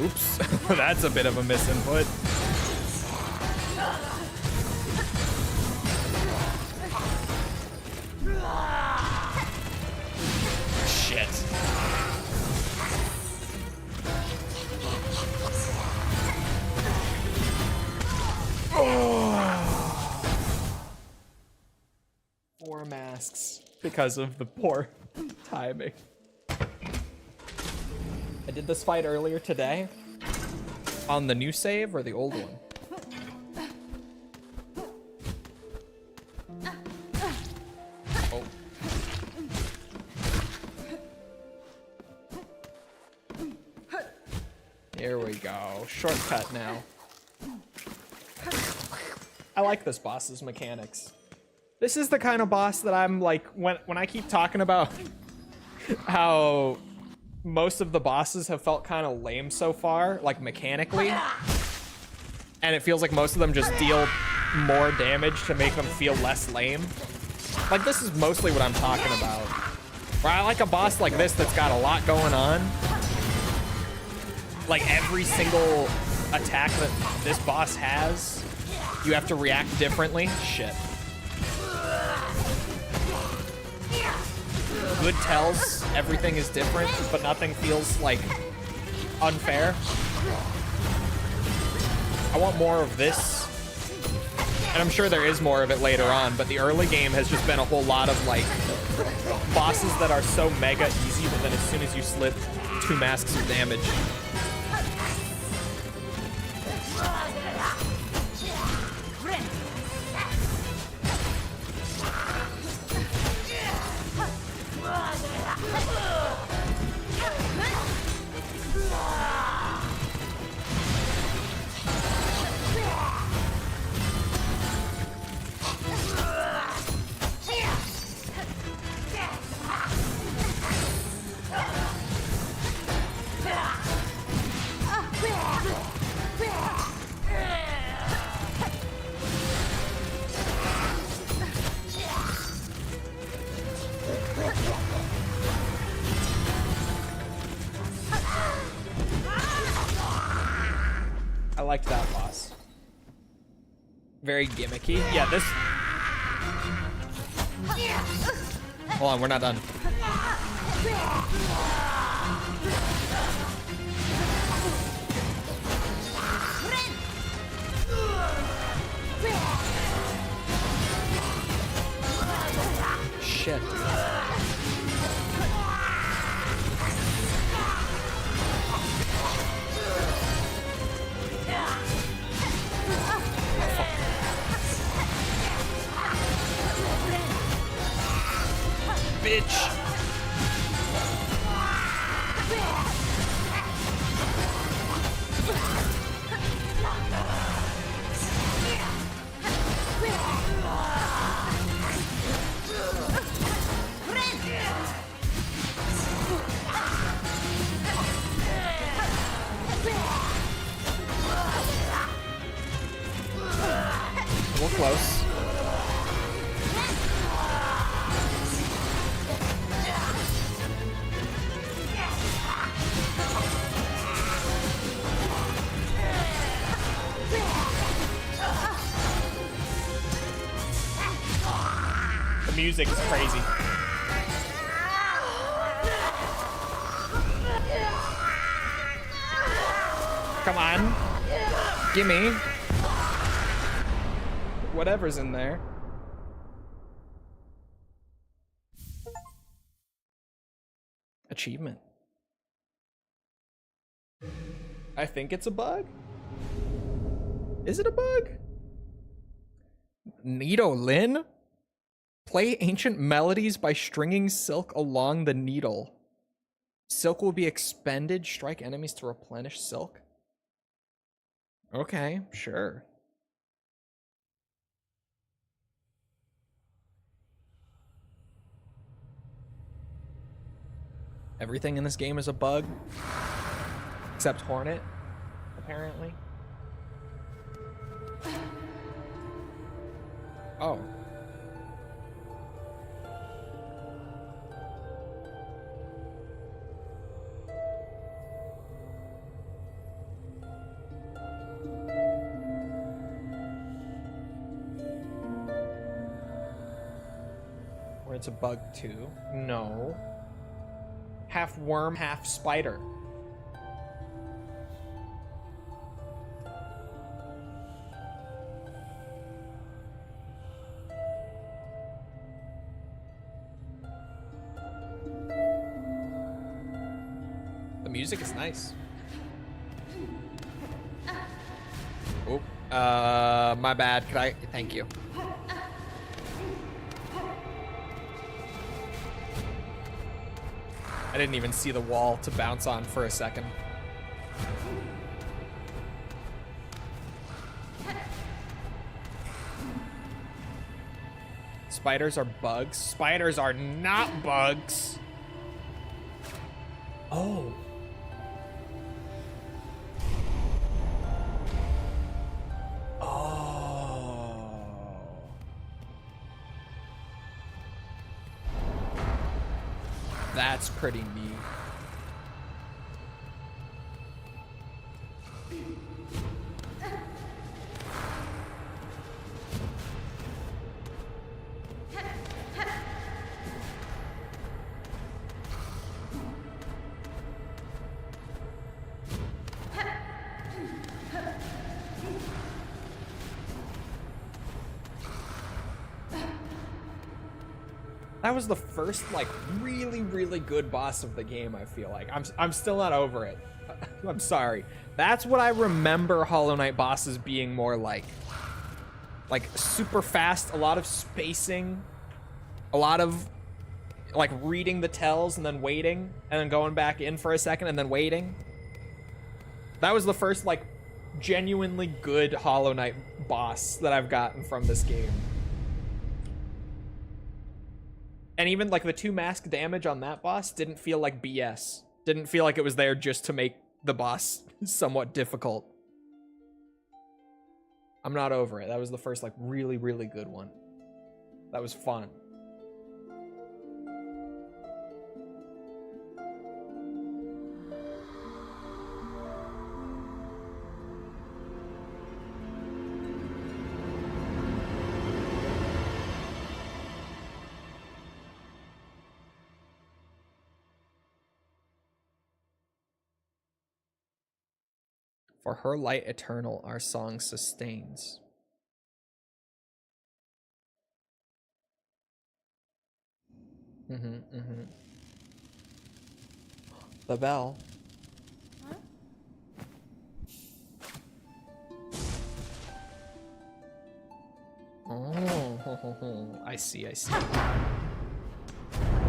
Oops, that's a bit of a misinput. Shit. Oh. 4 masks because of the poor timing. I did this fight earlier today on the new save or the old one. Oh. Here we go. Shortcut now. I like this boss's mechanics. This is the kind of boss that I'm like, when I keep talking about how most of the bosses have felt kind of lame so far, like mechanically, and it feels like most of them just deal more damage to make them feel less lame. Like, this is mostly what I'm talking about. Where I like a boss like this that's got a lot going on. Like, every single attack that this boss has, you have to react differently. Shit. Good tells everything is different, but nothing feels like unfair. I want more of this, and I'm sure there is more of it later on, but the early game has just been a whole lot of like bosses that are so mega easy, but then as soon as you slip 2 masks of damage, I liked that boss. Very gimmicky. Yeah, this... Hold on, we're not done. Shit. Bitch. We're close. The music is crazy. Come on. Gimme. Whatever's in there. Achievement. I think it's a bug. Is it a bug? Needle Lin? Play ancient melodies by stringing silk along the needle. Silk will be expended. Strike enemies to replenish silk. Okay, sure. Everything in this game is a bug. Except Hornet, apparently. Oh. it's a bug too. No. Half worm, half spider. The music is nice. Oh, my bad. Could I? Thank you. I didn't even see the wall to bounce on for a second. Spiders are bugs. Spiders are not bugs. Oh. That's pretty neat. That was the first, like, really good boss of the game, I feel like. I'm still not over it. I'm sorry. That's what I remember Hollow Knight bosses being more like. Like, super fast, a lot of spacing, a lot of, like, reading the tells and then waiting, and then going back in for a second and then waiting. That was the first, like, genuinely good Hollow Knight boss that I've gotten from this game. And even, like, the 2 mask damage on that boss didn't feel like BS. Didn't feel like it was there just to make the boss somewhat difficult. I'm not over it. That was the first, like, really good one. That was fun. For her light eternal, our song sustains. The bell. Huh? Oh, I see.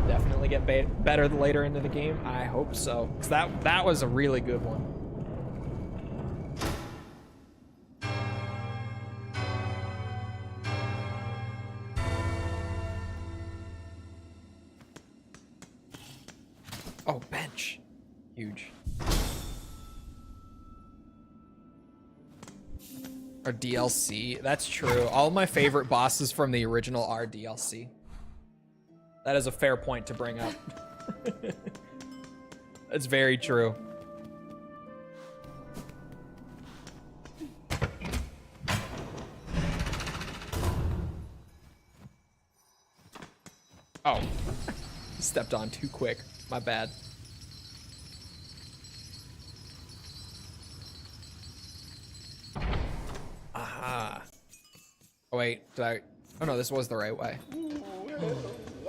Definitely get better later into the game. I hope so. 'Cause that was a really good one. Oh, bench. Huge. Or DLC. That's true. All my favorite bosses from the original are DLC. That is a fair point to bring up. That's very true. Oh. Stepped on too quick. My bad. Aha. Oh wait, did I? Oh no, this was the right way.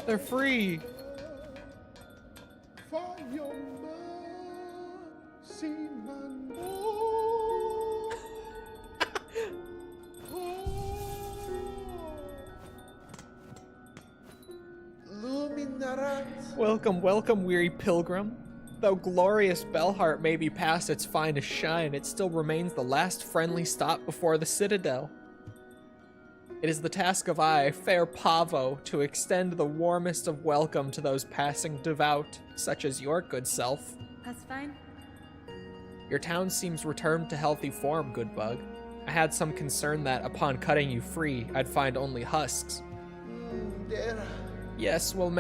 They're free. Welcome, welcome, weary pilgrim. Though glorious Bellheart may be past its finest shine, it still remains the last friendly stop before the citadel. It is the task of I, fair Pavo, to extend the warmest of welcome to those passing devout, such as your good self. That's fine. Your town seems returned to healthy form, good bug. I had some concern that, upon cutting you free, I'd find only husks. Yes, well,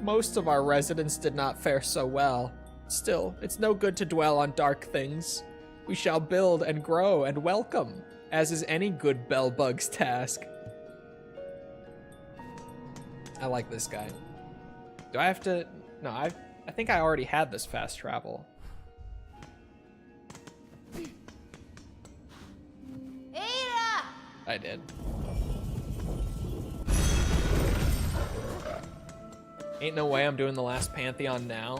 most of our residents did not fare so well. Still, it's no good to dwell on dark things. We shall build and grow and welcome, as is any good bell bug's task. I like this guy. Do I have to? No, I think I already had this fast travel. Ada! I did. Ain't no way I'm doing the last Pantheon now.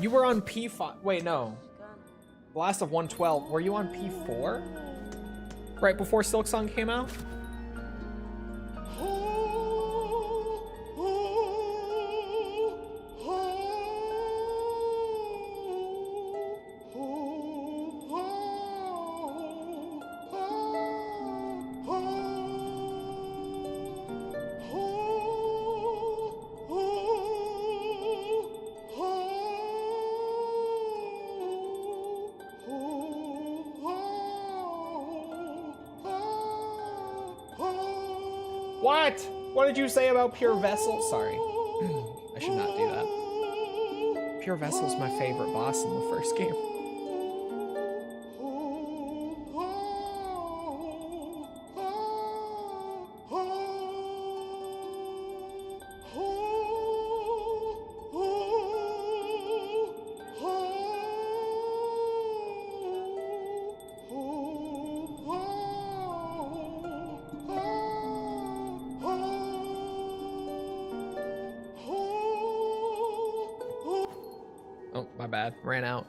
You were on P5. Wait, no. The last of 112. Were you on P4? Right before Silksong came out? What? What did you say about Pure Vessel? Sorry. I should not do that. Pure Vessel's my favorite boss in the first game. Oh, my bad. Ran out.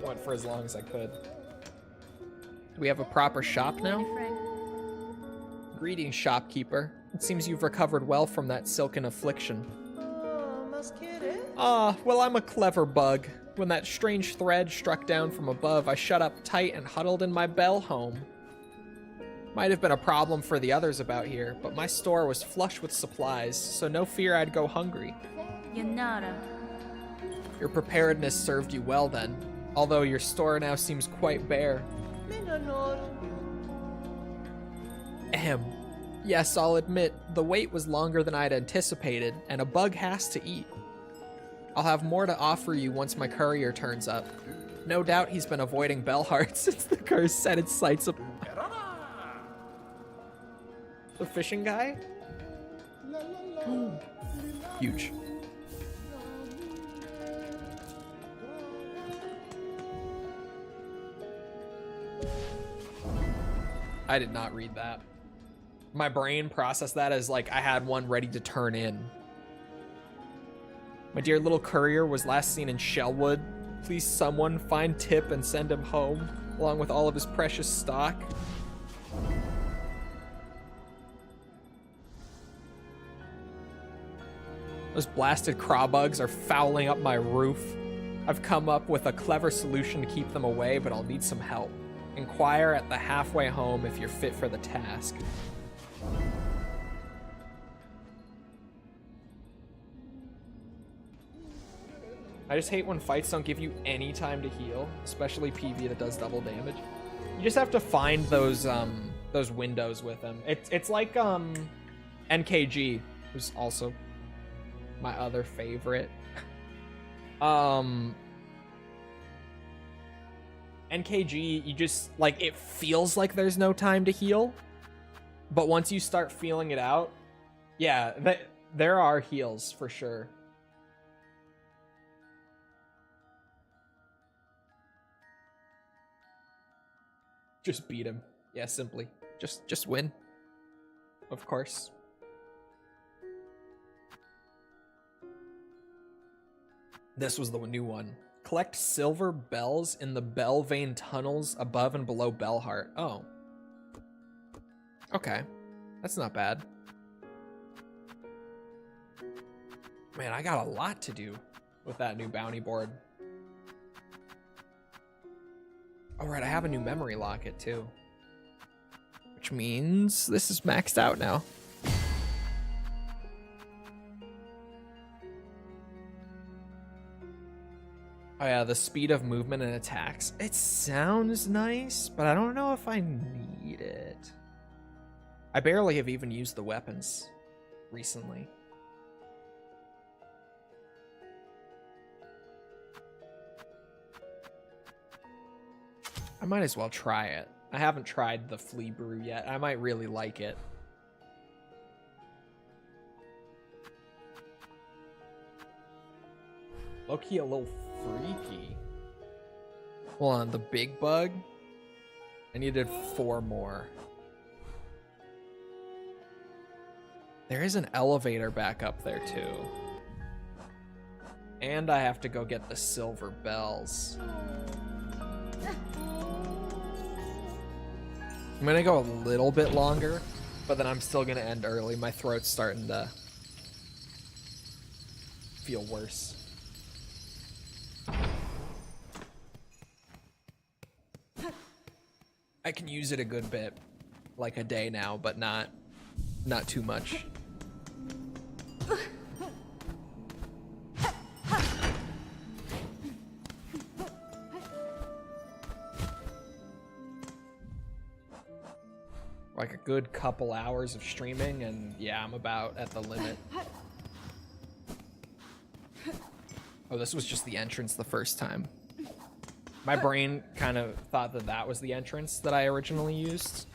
Went for as long as I could. Do we have a proper shop now? Greetings, shopkeeper. It seems you've recovered well from that silken affliction. Ah, well, I'm a clever bug. When that strange thread struck down from above, I shut up tight and huddled in my bell home. Might have been a problem for the others about here, but my store was flush with supplies, so no fear I'd go hungry. Yanara. Your preparedness served you well then, although your store now seems quite bare. Ahem. Yes, I'll admit, the wait was longer than I'd anticipated, and a bug has to eat. I'll have more to offer you once my courier turns up. No doubt he's been avoiding Bellheart since the curse set its sights up. The fishing guy? Huge. I did not read that. My brain processed that as like I had one ready to turn in. My dear little courier was last seen in Shellwood. Please someone find Tip and send him home, along with all of his precious stock. Those blasted craw bugs are fouling up my roof. I've come up with a clever solution to keep them away, but I'll need some help. Inquire at the halfway home if you're fit for the task. I just hate when fights don't give you any time to heal, especially PV that does double damage. You just have to find those windows with them. It's like NKG, who's also my other favorite. NKG, you just like, it feels like there's no time to heal, but once you start feeling it out, yeah, there are heals for sure. Just beat him. Yeah, simply. Just win. Of course. This was the new one. Collect silver bells in the bell vein tunnels above and below Bellheart. Oh. Okay. That's not bad. Man, I got a lot to do with that new bounty board. All right, I have a new memory locket too. Which means this is maxed out now. Oh yeah, the speed of movement and attacks. It sounds nice, but I don't know if I need it. I barely have even used the weapons recently. I might as well try it. I haven't tried the flea brew yet. I might really like it. Low-key a little freaky. Hold on, the big bug? I needed 4 more. There is an elevator back up there too. And I have to go get the silver bells. I'm gonna go a little bit longer, but then I'm still gonna end early. My throat's starting to feel worse. I can use it a good bit, like a day now, but not too much. Like a good couple hours of streaming, and yeah, I'm about at the limit. Oh, this was just the entrance the first time. My brain kind of thought that that was the entrance that I originally used.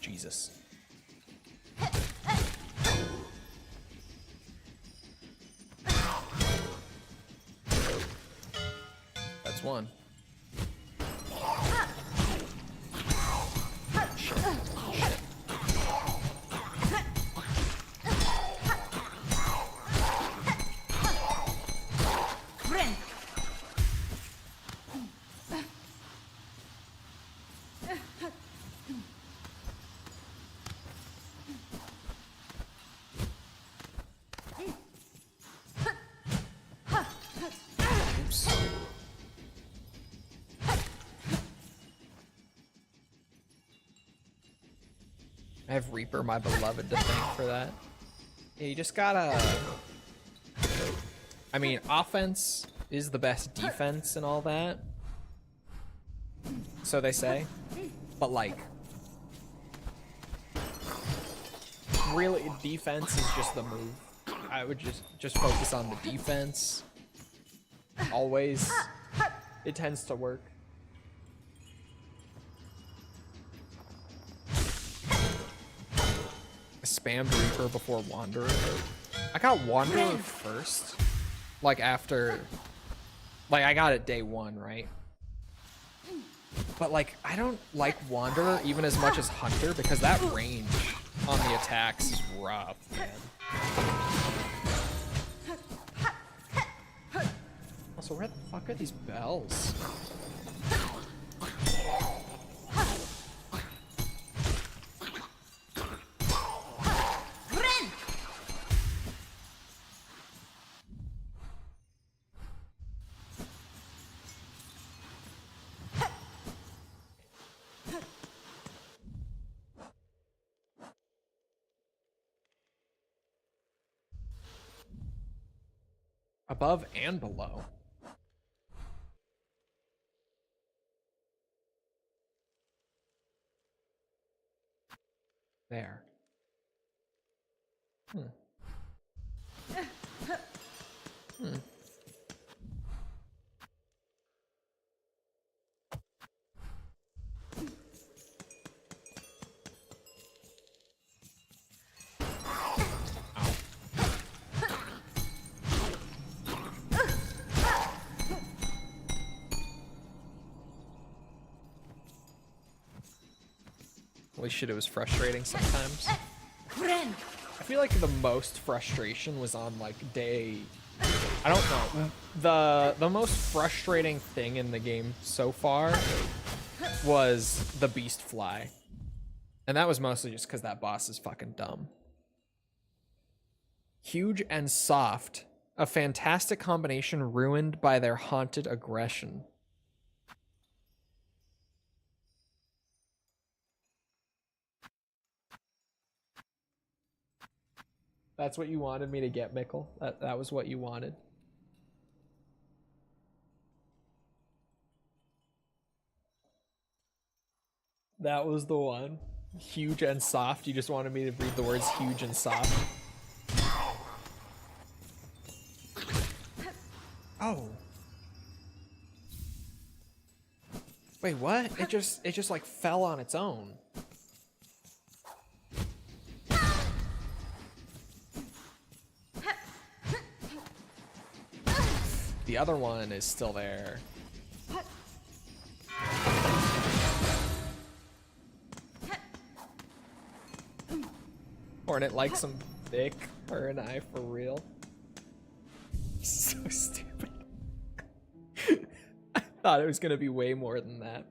Jesus. That's one. Shit. Shit. I have Reaper, my beloved, to thank for that. Yeah, you just gotta... I mean, offense is the best defense and all that. So they say. But, like... really, defense is just the move. I would just focus on the defense. Always. It tends to work. Spammed Reaper before Wanderer. I got Wanderer first. Like after... Like I got it day 1, right? But like, I don't like Wanderer even as much as Hunter because that range on the attacks is rough, man. Also, where the fuck are these bells? Above and below. There. Hmm. Holy shit, it was frustrating sometimes. I feel like the most frustration was on like day... I don't know. The most frustrating thing in the game so far was the beast fly. And that was mostly just because that boss is fucking dumb. Huge and soft. A fantastic combination ruined by their haunted aggression. That's what you wanted me to get, Mickle? That was what you wanted? That was the one. Huge and soft. You just wanted me to read the words huge and soft. Oh. Wait, what? It just like fell on its own. The other one is still there. Hornet likes some thick, her and I for real. So stupid. I thought it was gonna be way more than that.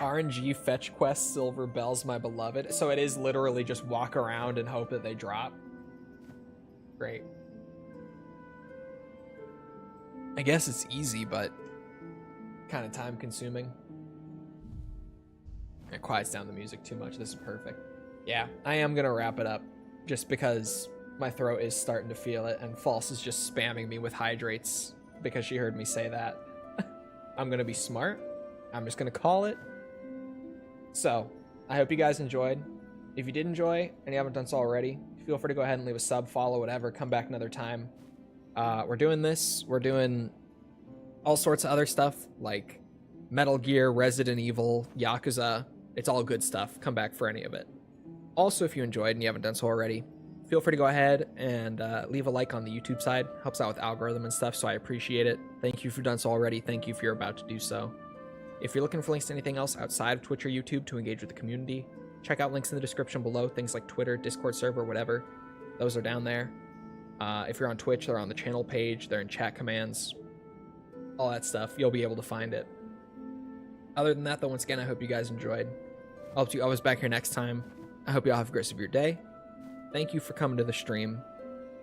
RNG fetch quest silver bells, my beloved. So it is literally just walk around and hope that they drop. Great. I guess it's easy, but kind of time consuming. It quiets down the music too much. This is perfect. Yeah, I am gonna wrap it up just because my throat is starting to feel it, and False is just spamming me with hydrates because she heard me say that. I'm gonna be smart. I'm just gonna call it. So, I hope you guys enjoyed. If you did enjoy and you haven't done so already, feel free to go ahead and leave a sub, follow, whatever. Come back another time. We're doing this. We're doing all sorts of other stuff like Metal Gear, Resident Evil, Yakuza. It's all good stuff. Come back for any of it. Also, if you enjoyed and you haven't done so already, feel free to go ahead and leave a like on the YouTube side. Helps out with algorithm and stuff, so I appreciate it. Thank you if you've done so already. Thank you if you're about to do so. If you're looking for links to anything else outside of Twitch or YouTube to engage with the community, check out links in the description below. Things like Twitter, Discord server, whatever. Those are down there. If you're on Twitch, they're on the channel page. They're in chat commands. All that stuff. You'll be able to find it. Other than that, though, once again, I hope you guys enjoyed. I hope you always back here next time. I hope you all have a great rest of your day. Thank you for coming to the stream,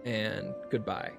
and goodbye.